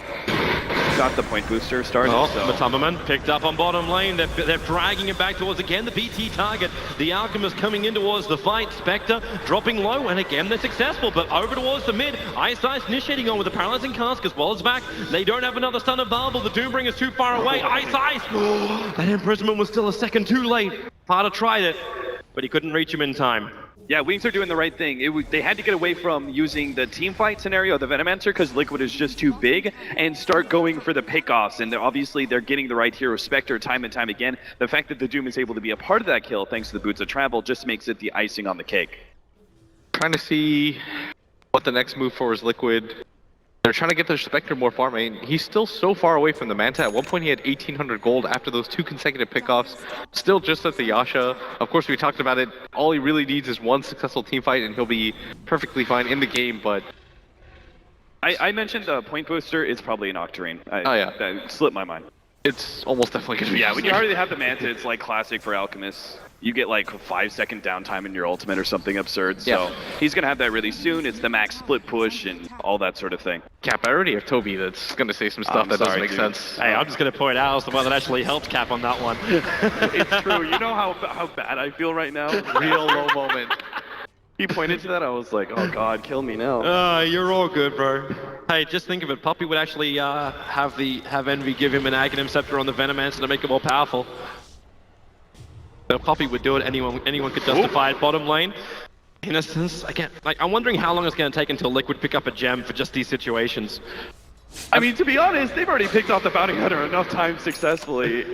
Speaker 8: point booster started.
Speaker 5: Oh,
Speaker 8: so.
Speaker 5: Matumberman picked up on bottom lane. They're dragging it back towards, again, the BT target. The Alchemist coming in towards the fight. Spectre dropping low, and again, they're successful. But over towards the mid. Ice initiating on with the Paralyzing Cask as well as back. They don't have another stun available. The Doombringer's too far away. Ice! That Imprisonment was still a second too late. Parter tried it, but he couldn't reach him in time.
Speaker 8: Yeah, Wings are doing the right thing. They had to get away from using the team fight scenario, the Venomancer, because Liquid is just too big, and start going for the pickoffs. And obviously they're getting the right hero, Spectre, time and time again. The fact that the Doom is able to be a part of that kill, thanks to the Boots of Travel, just makes it the icing on the cake.
Speaker 7: Trying to see what the next move for is Liquid. They're trying to get their Spectre more far. I mean, he's still so far away from the Manta. At one point he had 1,800 gold after those 2 consecutive pickoffs. Still just at the Yasha. Of course, we talked about it. All he really needs is one successful team fight and he'll be perfectly fine in the game, but...
Speaker 8: I mentioned the point booster is probably an Octarine.
Speaker 7: Oh yeah.
Speaker 8: That slipped my mind.
Speaker 7: It's almost definitely going to be...
Speaker 8: Yeah, when you already have the Manta, it's like classic for Alchemists. You get like 5-second downtime in your ultimate or something absurd, so he's going to have that really soon. It's the max split push and all that sort of thing.
Speaker 7: Cap, I already have Toby that's going to say some stuff that doesn't make sense.
Speaker 5: Hey, I'm just going to point out as the one that actually helped Cap on that one.
Speaker 8: It's true. You know how bad I feel right now?
Speaker 7: Real low moment.
Speaker 8: He pointed to that, I was like, oh god, kill me now.
Speaker 5: You're all good, bro. Hey, just think of it. Puppy would actually have Envy give him an Aghanim Scepter on the Venomancer to make it more powerful. So Puppy would do it, anyone could justify it. Bottom lane, Innocence, again, like, I'm wondering how long it's going to take until Liquid pick up a gem for just these situations.
Speaker 8: I mean, to be honest, they've already picked off the bounty hunter enough times successfully.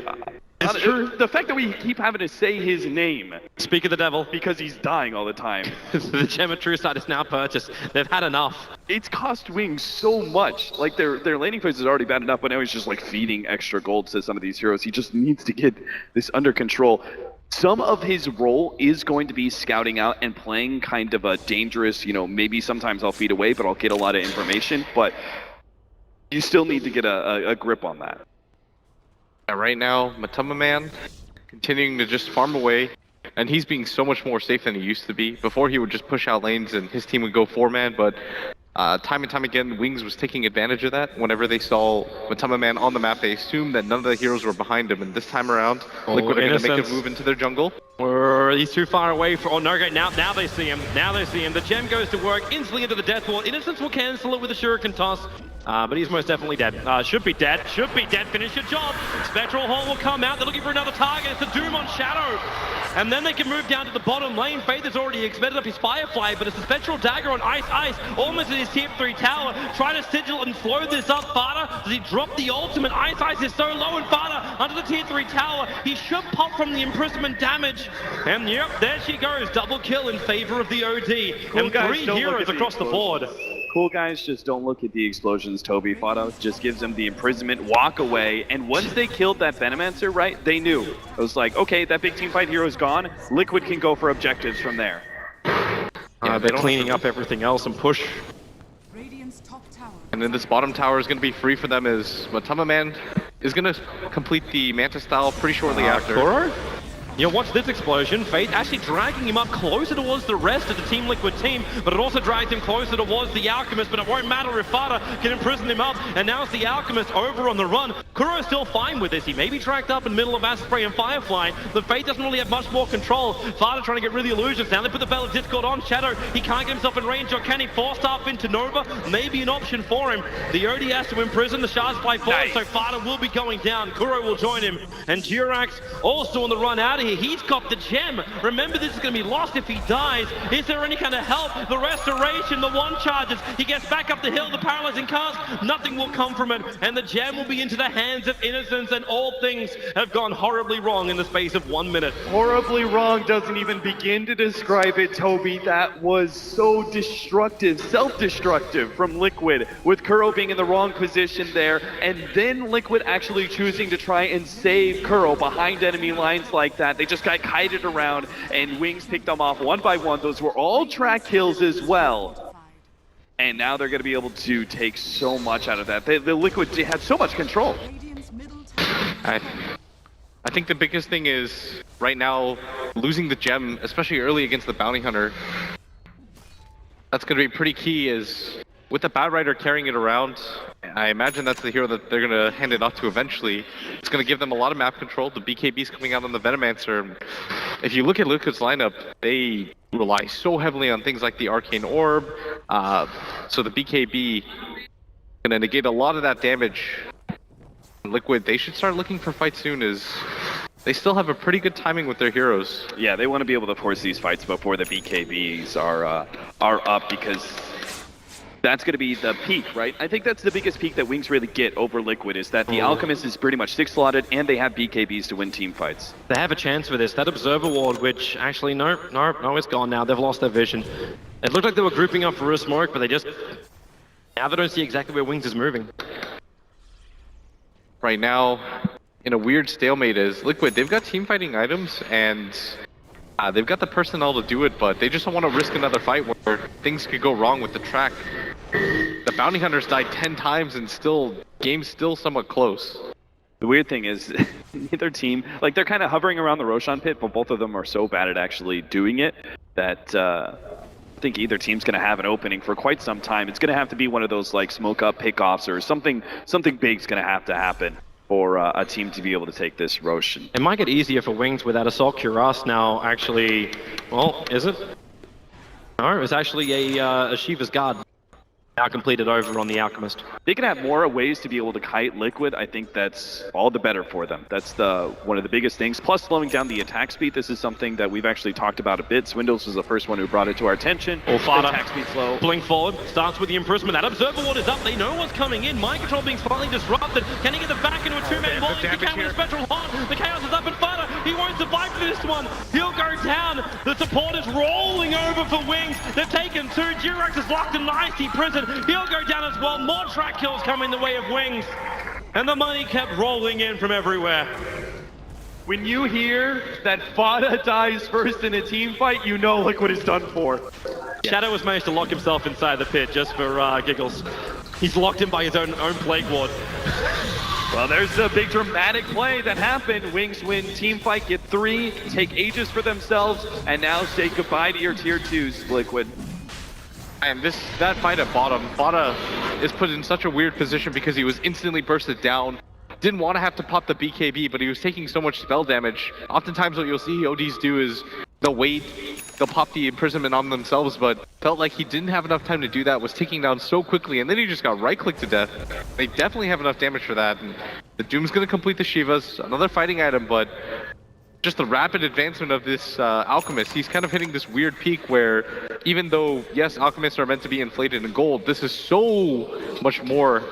Speaker 8: It's true. The fact that we keep having to say his name.
Speaker 5: Speak of the devil.
Speaker 8: Because he's dying all the time.
Speaker 5: The Gem of True Sight is now purchased. They've had enough.
Speaker 8: It's cost Wings so much. Like, their landing phase is already bad enough, but now he's just, like, feeding extra gold to some of these heroes. He just needs to get this under control. Some of his role is going to be scouting out and playing kind of a dangerous, you know, maybe sometimes I'll feed away, but I'll get a lot of information. But you still need to get a grip on that.
Speaker 7: Yeah, right now, Matama Man continuing to just farm away, and he's being so much more safe than he used to be. Before, he would just push out lanes and his team would go 4-man, but time and time again, Wings was taking advantage of that. Whenever they saw Matama Man on the map, they assumed that none of the heroes were behind him, and this time around, Liquid are going to make a move into their jungle.
Speaker 5: Or he's too far away for. Oh no! Now they see him. Now they see him. The gem goes to work instantly into the death wall. Innocence will cancel it with a shuriken toss. But he's most definitely dead. Should be dead. Should be dead. Finish your job. Spectral Hall will come out. They're looking for another target. It's the Doom on Shadow. And then they can move down to the bottom lane. Faith has already expended up his Firefly, but it's the Spectral Dagger on Ice. Almost at his tier 3 tower. Trying to sigil and slow this up. Fada, does he drop the ultimate? Ice is so low, and Fada under the tier 3 tower. He should pop from the imprisonment damage. And yep, there she goes. Double kill in favor of the OD.
Speaker 8: Cool,
Speaker 5: and
Speaker 8: guys,
Speaker 5: 3
Speaker 8: don't
Speaker 5: heroes across the board.
Speaker 8: Cool guys just don't look at the explosions, Toby. Fada just gives them the imprisonment, walk away, and once they killed that Venomancer, right, they knew. It was like, okay, that big team fight hero is gone, Liquid can go for objectives from there.
Speaker 5: They're cleaning up everything else and push.
Speaker 7: And then this bottom tower is going to be free for them as Matama Man is going to complete the Manta style pretty shortly after.
Speaker 5: Kuro? You know, watch this explosion. Fate actually dragging him up closer towards the rest of the Team Liquid team, but it also drags him closer towards the Alchemist, but it won't matter if Fada can imprison him up, and now it's the Alchemist over on the run. Kuro's still fine with this. He may be tracked up in the middle of Asprey and Firefly, but Fate doesn't really have much more control. Fada trying to get rid of the illusions. Now they put the Bell of Discord on Shadow. He can't get himself in range, or can he force up into Nova? Maybe an option for him. The OD has to imprison. The shards fly forward, so Fada will be going down. Kuro will join him, and Durax also on the run out of here. He's got the gem. Remember, this is going to be lost if he dies. Is there any kind of help? The restoration, the one charges. He gets back up the hill, the paralyzing cast. Nothing will come from it, and the gem will be into the hands of Innocence, and all things have gone horribly wrong in the space of 1 minute.
Speaker 8: Horribly wrong doesn't even begin to describe it, Toby. That was so destructive, self-destructive from Liquid, with Kuro being in the wrong position there, and then Liquid actually choosing to try and save Kuro behind enemy lines like that. They just got kited around, and Wings picked them off one by one. Those were all track kills as well. And now they're going to be able to take so much out of that. The Liquid had so much control.
Speaker 7: I think the biggest thing is, right now, losing the gem, especially early against the Bounty Hunter, that's going to be pretty key. Is with the Bad Rider carrying it around, I imagine that's the hero that they're going to hand it off to eventually. It's going to give them a lot of map control. The BKB's coming out on the Venomancer. If you look at Liquid's lineup, they rely so heavily on things like the Arcane Orb. So the BKB going to negate a lot of that damage. Liquid, they should start looking for fights soon, as they still have a pretty good timing with their heroes.
Speaker 8: Yeah, they want to be able to force these fights before the BKBs are up, because that's going to be the peak, right? I think that's the biggest peak that Wings really get over Liquid, is that the Alchemist is pretty much 6-slotted, and they have BKBs to win team fights.
Speaker 5: They have a chance for this. That Observer Ward, which actually, no, it's gone now. They've lost their vision. It looked like they were grouping up for a smoke, but now they don't see exactly where Wings is moving.
Speaker 7: Right now, in a weird stalemate, is Liquid, they've got team fighting items, and they've got the personnel to do it, but they just don't want to risk another fight where things could go wrong with the track. The Bounty Hunters died 10 times, and game's still somewhat close.
Speaker 8: The weird thing is, neither team, like, they're kind of hovering around the Roshan pit, but both of them are so bad at actually doing it that I think either team's going to have an opening for quite some time. It's going to have to be one of those, like, smoke up pickoffs, or something big's going to have to happen for a team to be able to take this Roshan.
Speaker 5: It might get easier for Wings without Assault Cuirass now, actually. Well, is it? No, it's actually a Shiva's Guard. now completed over on the Alchemist.
Speaker 8: They can have more ways to be able to kite Liquid. I think that's all the better for them. That's one of the biggest things. Plus slowing down the attack speed. This is something that we've actually talked about a bit. Swindles was the first one who brought it to our attention.
Speaker 5: Fada.
Speaker 8: Attack speed slow.
Speaker 5: Blink forward, starts with the imprisonment. That Observer Ward is up, they know what's coming in. Mind control being slightly disrupted. Can he get the back into a two-man wall? He can with a Spectral Horn. The Chaos is up in Fada. He won't survive for this one. He'll go down. The support is rolling over for Wings. They've taken two. Jirax is locked in Icy Prison. He'll go down as well. More track kills come in the way of Wings. And the money kept rolling in from everywhere.
Speaker 6: When you hear that Fada dies first in a team fight, you know Liquid is done for.
Speaker 5: Shadow has managed to lock himself inside the pit just for giggles. He's locked in by his own Plague Ward.
Speaker 8: Well, there's a big dramatic play that happened. Wings win team fight, get 3, take Aegis for themselves, and now say goodbye to your tier 2s, Liquid.
Speaker 7: And that fight at bottom, Fada is put in such a weird position because he was instantly bursted down. Didn't want to have to pop the BKB, but he was taking so much spell damage. Oftentimes what you'll see ODs do is they'll wait, they'll pop the imprisonment on themselves, but felt like he didn't have enough time to do that, was taking down so quickly, and then he just got right-clicked to death. They definitely have enough damage for that, and the Doom's going to complete the Shivas, another fighting item, but just the rapid advancement of this Alchemist, he's kind of hitting this weird peak where even though, yes, Alchemists are meant to be inflated in gold, this is so much more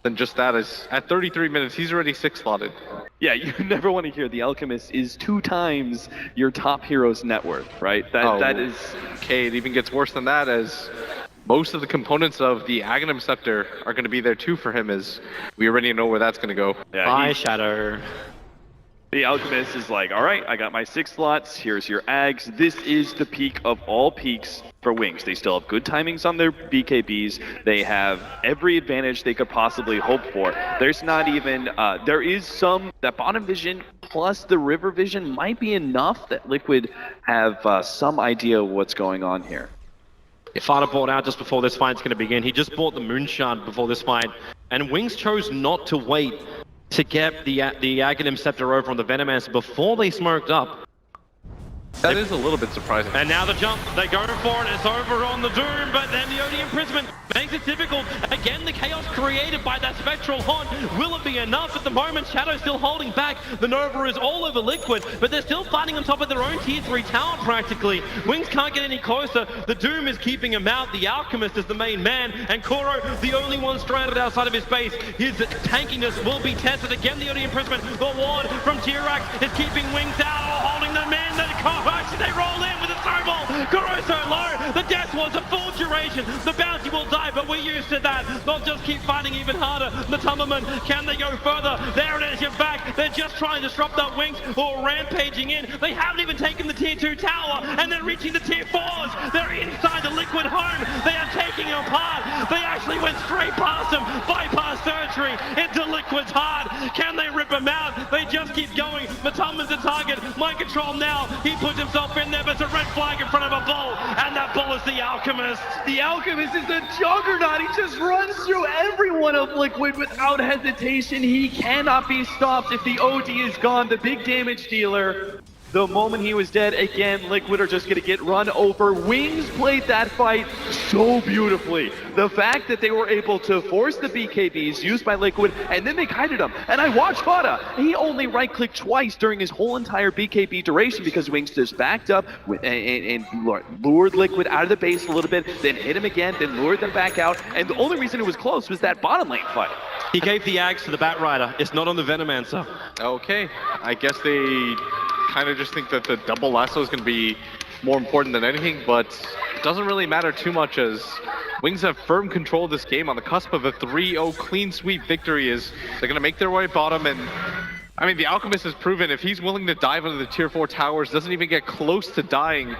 Speaker 7: than just that. Is at 33 minutes, he's already 6 slotted.
Speaker 8: Yeah, you never want to hear the Alchemist is 2 times your top hero's net worth, right? That is...
Speaker 7: Okay, it even gets worse than that, as most of the components of the Aghanim Scepter are going to be there too for him, as we already know where that's going to go.
Speaker 8: Yeah,
Speaker 5: Bye, Shadow.
Speaker 8: The Alchemist is like, all right, I got my 6 slots, here's your Ags. This is the peak of all peaks for Wings. They still have good timings on their BKBs. They have every advantage they could possibly hope for. There's not even, there is some, that bottom vision plus the river vision might be enough that Liquid have some idea of what's going on here.
Speaker 5: Fada bought out just before this fight's going to begin. He just bought the Moonshard before this fight. And Wings chose not to wait to get the Aghanim Scepter over on the Venomancer before they smoked up.
Speaker 7: That is a little bit surprising.
Speaker 5: And now the jump, they go for it, it's over on the Doom, but then the OD imprisonment makes it difficult. Again, the chaos created by that Spectral Haunt. Will it be enough? At the moment, Shadow's still holding back. The Nova is all over Liquid, but they're still fighting on top of their own tier 3 tower practically. Wings can't get any closer. The Doom is keeping him out. The Alchemist is the main man, and Koro, the only one stranded outside of his base. His tankiness will be tested. Again, the OD imprisonment. The ward from Jirax is keeping Wings out, holding them in. Actually, they roll in with a snowball. Koro's so low. The death was a full duration. The bounty will die, but we're used to that. They'll just keep fighting even harder. The Tumberman, can they go further? There it is, you're back. They're just trying to disrupt that Wings or rampaging in. They haven't even taken the tier 2 tower, and they're reaching the tier 4s. They're inside the Liquid home. They are taking it apart. They actually went straight past them, bypass surgery into Liquid's heart. Can they rip him out? They just keep going. Matumman's the target. Mind control now. He puts himself in there, but it's a red flag in front of a bull, and that bull is the Alchemist.
Speaker 6: The Alchemist is a juggernaut. He just runs through every one of Liquid without hesitation. He cannot be stopped if the OD is gone, the big damage dealer. The moment he was dead, again, Liquid are just going to get run over. Wings played that fight so beautifully. The fact that they were able to force the BKBs used by Liquid, and then they kited them. And I watched Fada. He only right-clicked twice during his whole entire BKB duration because Wings just backed up and lured Liquid out of the base a little bit, then hit him again, then lured them back out. And the only reason it was close was that bottom lane fight.
Speaker 5: He gave the Ags to the Batrider. It's not on the Venomancer.
Speaker 7: Okay, I guess they kind of just think that the double lasso is going to be more important than anything, but it doesn't really matter too much as Wings have firm control of this game on the cusp of a 3-0 clean sweep victory. As they're going to make their way bottom, and I mean, the Alchemist has proven if he's willing to dive into the tier 4 towers, doesn't even get close to dying,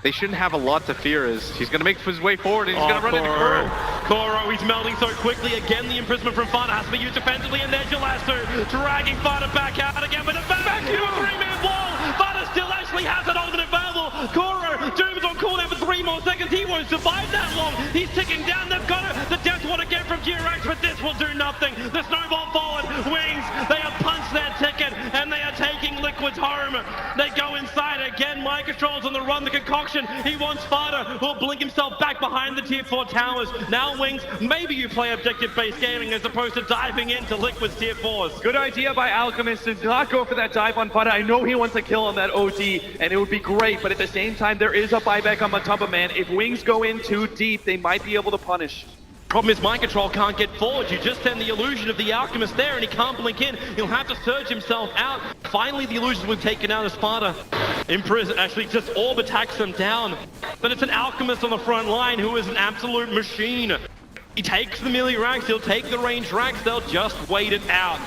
Speaker 7: they shouldn't have a lot to fear. As he's going to make his way forward and he's going to run into Koro.
Speaker 5: Koro, he's melting so quickly. Again, the imprisonment from Fada has to be used defensively, and there's your lasso, dragging Fada back out again with a back into a 3-man wall. Fada still actually has that ultimate available. Koro, Doom's on cooldown for 3 more seconds. He won't survive that long. He's ticking down. They've got the death ward again from Jirax, but this will do nothing. The snowball forward. Wings, they have punched their ticket, and they are taking Liquid's home. They go inside again. Mike Mind Control's on the run, the concoction. He wants Sparta, who'll blink himself back behind the tier 4 towers. Now Wings, maybe you play objective-based gaming as opposed to diving into Liquid's tier 4s.
Speaker 6: Good idea by Alchemist to not go for that dive on Fada. I know he wants a kill on that OD, and it would be great, but at the same time, there is a buyback on Matumba Man. If Wings go in too deep, they might be able to punish.
Speaker 5: Problem is Mind Control can't get forward. You just send the illusion of the Alchemist there and he can't blink in. He'll have to surge himself out. Finally, the illusions were taken out of Sparta. Empress actually just orb attacks them down. But it's an Alchemist on the front line who is an absolute machine. He takes the melee racks, he'll take the range racks, they'll just wait it out.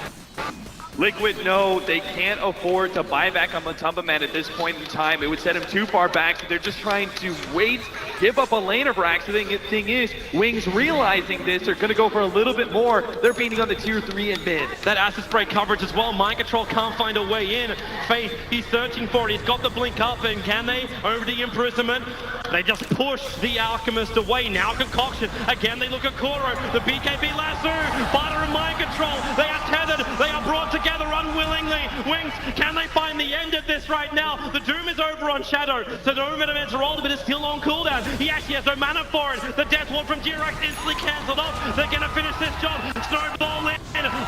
Speaker 8: Liquid, no, they can't afford to buy back on Matumba Man at this point in time. It would set him too far back, so they're just trying to wait, give up a lane of racks. The thing is, Wings realizing this, are going to go for a little bit more. They're beating on the tier 3 and mid.
Speaker 5: That acid spray coverage as well. Mind Control can't find a way in. Faith, he's searching for it. He's got the blink up, and can they? Over the imprisonment. They just push the Alchemist away. Now Concoction. Again, they look at Koro. The BKB lasso. Butter and Mind Control. They are tethered. They are brought together unwillingly. Wings, can they find the end of this right now? The Doom is over on Shadow. So no Metamancer ultimate is still on cooldown. He actually has no mana for it. The Death Ward from G-Rex instantly cancelled off. They're going to finish this job. Snowball in.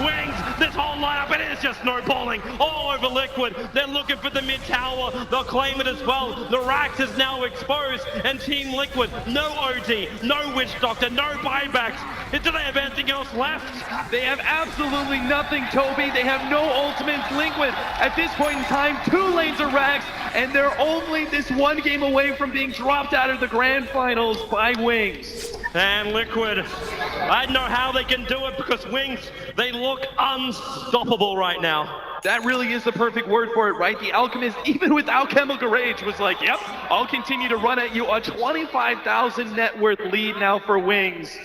Speaker 5: Wings, this whole lineup, it is just snowballing all over Liquid. They're looking for the mid tower. They'll claim it as well. The Rax is now exposed. And Team Liquid, no OD, no Witch Doctor, no buybacks. Do they have anything else left?
Speaker 6: They have absolutely nothing, Toby. They have no ultimates. Liquid, at this point in time, 2 lanes of racks, and they're only this one game away from being dropped out of the grand finals by Wings.
Speaker 5: And Liquid, I don't know how they can do it because Wings, they look unstoppable right now.
Speaker 6: That really is the perfect word for it, right? The Alchemist, even without Chemical Rage, was like, yep, I'll continue to run at you. A 25,000 net worth lead now for Wings.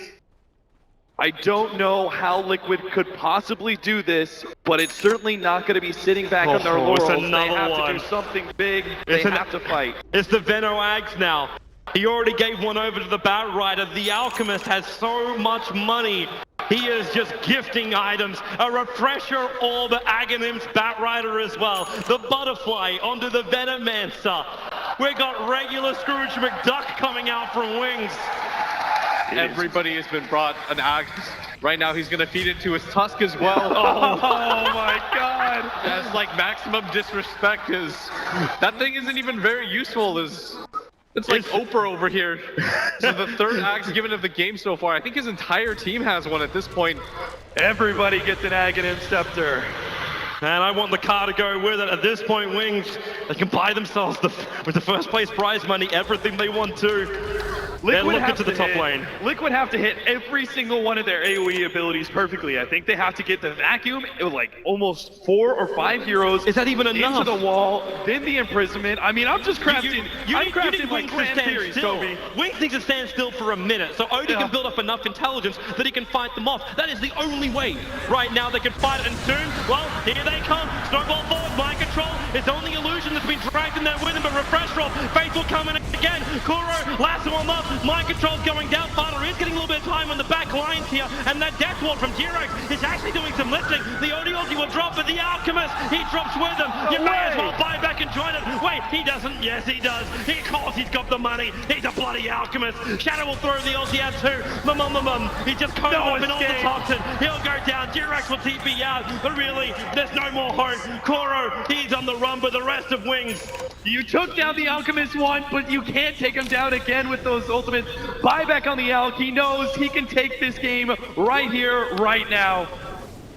Speaker 6: I don't know how Liquid could possibly do this, but it's certainly not going to be sitting back on their laurels. They have to do something big. They have to fight.
Speaker 5: It's the Veno Ags now. He already gave one over to the Batrider. The Alchemist has so much money. He is just gifting items. A refresher orb, Aghanims Batrider as well. The Butterfly onto the Venomancer. We got regular Scrooge McDuck coming out from Wings.
Speaker 7: Everybody has been brought an axe. Right now he's gonna feed it to his tusk as well.
Speaker 6: Oh my god!
Speaker 7: That's like maximum disrespect. That thing isn't even very useful. It's like Oprah over here. So the 3rd axe given of the game so far. I think his entire team has one at this point.
Speaker 6: Everybody gets an Aghanim Scepter.
Speaker 5: And I want the car to go with it. At this point, Wings, they can buy themselves with the first place prize money, everything they want to. They're looking to the top lane.
Speaker 6: Liquid have to hit every single one of their AoE abilities perfectly. I think they have to get the vacuum, like almost 4 or 5 heroes.
Speaker 5: Is that even enough?
Speaker 6: Into the wall, then the imprisonment. I mean, I'm just crafting. I'm crafting like grand theories, Toby.
Speaker 5: Wings needs to stand still for a minute, so Odie can build up enough intelligence that he can fight them off. That is the only way right now they can fight it. And soon, well, here they come. Snowball forward, Mind Control. It's only illusion that's been dragged in there with him, but refresh roll. Faith will come in again. Kuro, lasso him up. Mind Control's going down. Fada is getting a little bit of time on the back lines here, and that Death Ward from G-Rex is actually doing some lifting. The Odiosi will drop, but the Alchemist, he drops with them. You may as well buy back and join it. Wait, he doesn't. Yes, he does. Of course, he's got the money. He's a bloody Alchemist. Shadow will throw the ulti out too. He just comes up in all the toxin. He'll go down. G-Rex will TP out, but really, there's no more hope. Koro, he's on the run, but the rest of Wings.
Speaker 6: You took down the Alchemist one, but you can't take him down again with those ultimates. Buyback on the Alch. He knows he can take this game right here, right now.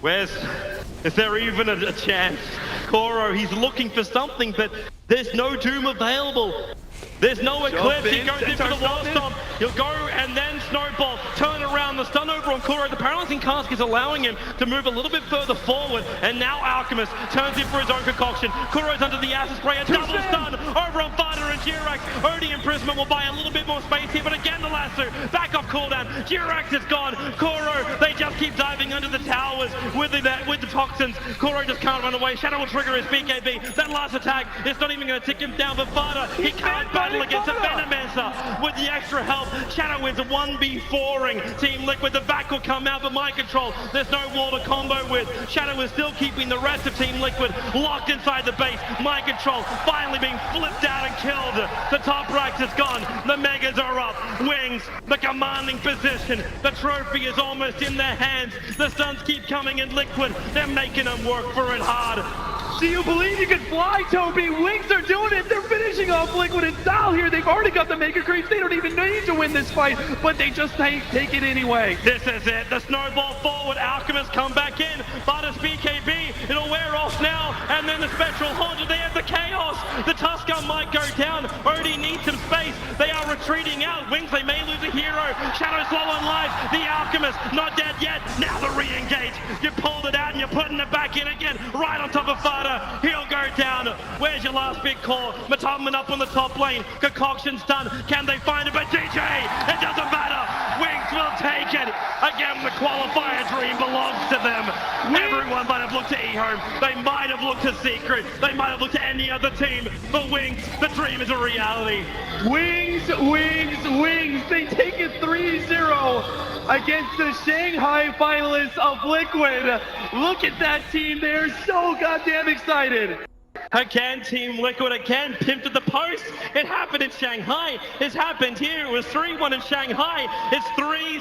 Speaker 5: Is there even a chance? Koro, he's looking for something, but there's no Doom available. There's no Eclipse. He goes in for the wall stomp. He'll go and then Snowball. Turn around. The stun over on Kuro. The paralyzing cask is allowing him to move a little bit further forward. And now Alchemist turns in for his own concoction. Kuro's under the acid spray. A double stun over on Fada and G-Rex. Odie Imprisonment will buy a little bit more space here. But again, the lasso. Back off cooldown. G-Rex is gone. Kuro, they just keep diving under the towers with the toxins. Kuro just can't run away. Shadow will trigger his BKB. That last attack is not even going to tick him down. But Fada, he can't battle against a Venomancer with the extra help. Shadow wins a 1v1 1v4ing Team Liquid. The back will come out, but Mind Control, there's no wall to combo with. Shadow is still keeping the rest of Team Liquid locked inside the base. Mind Control finally being flipped out and killed. The top ranks is gone. The Megas are up. Wings, the commanding position. The trophy is almost in their hands. The stuns keep coming in Liquid. They're making them work for it hard.
Speaker 6: Do you believe you can fly, Toby? Wings are doing it. They're finishing off Liquid and style here. They've already got the Mega Creeps. They don't even need to win this fight, but they just take it anyway.
Speaker 5: This is it. The snowball forward. Alchemist come back in. Bardus BKB. It'll wear off now. And then the Spectral Haunter. They have the Chaos. The Tusker might go down. Odie needs some space. They are retreating out. Wings, they may lose a hero. Shadow's low on life. The Alchemist not dead yet. Now the re-engage. You pulled it out and you're putting it back in again. Right on top of Fada. He'll go down. Where's your last big call? Matubman up on the top lane. Concoction's done. Can they find it? But GG! It doesn't matter. Wings will take it. Again, the qualifier dream belongs to them. Everyone might have looked to eHome. They might have looked to Secret. They might have looked to any other team. But Wings, the dream is a reality.
Speaker 6: Wings, Wings, Wings. They take it 3-0 against the Shanghai finalists of Liquid. Look at that team. They're so goddamn excited.
Speaker 5: Again, Team Liquid again pimped at the post. It happened in Shanghai. It's happened here. It was 3-1 in Shanghai. It's 3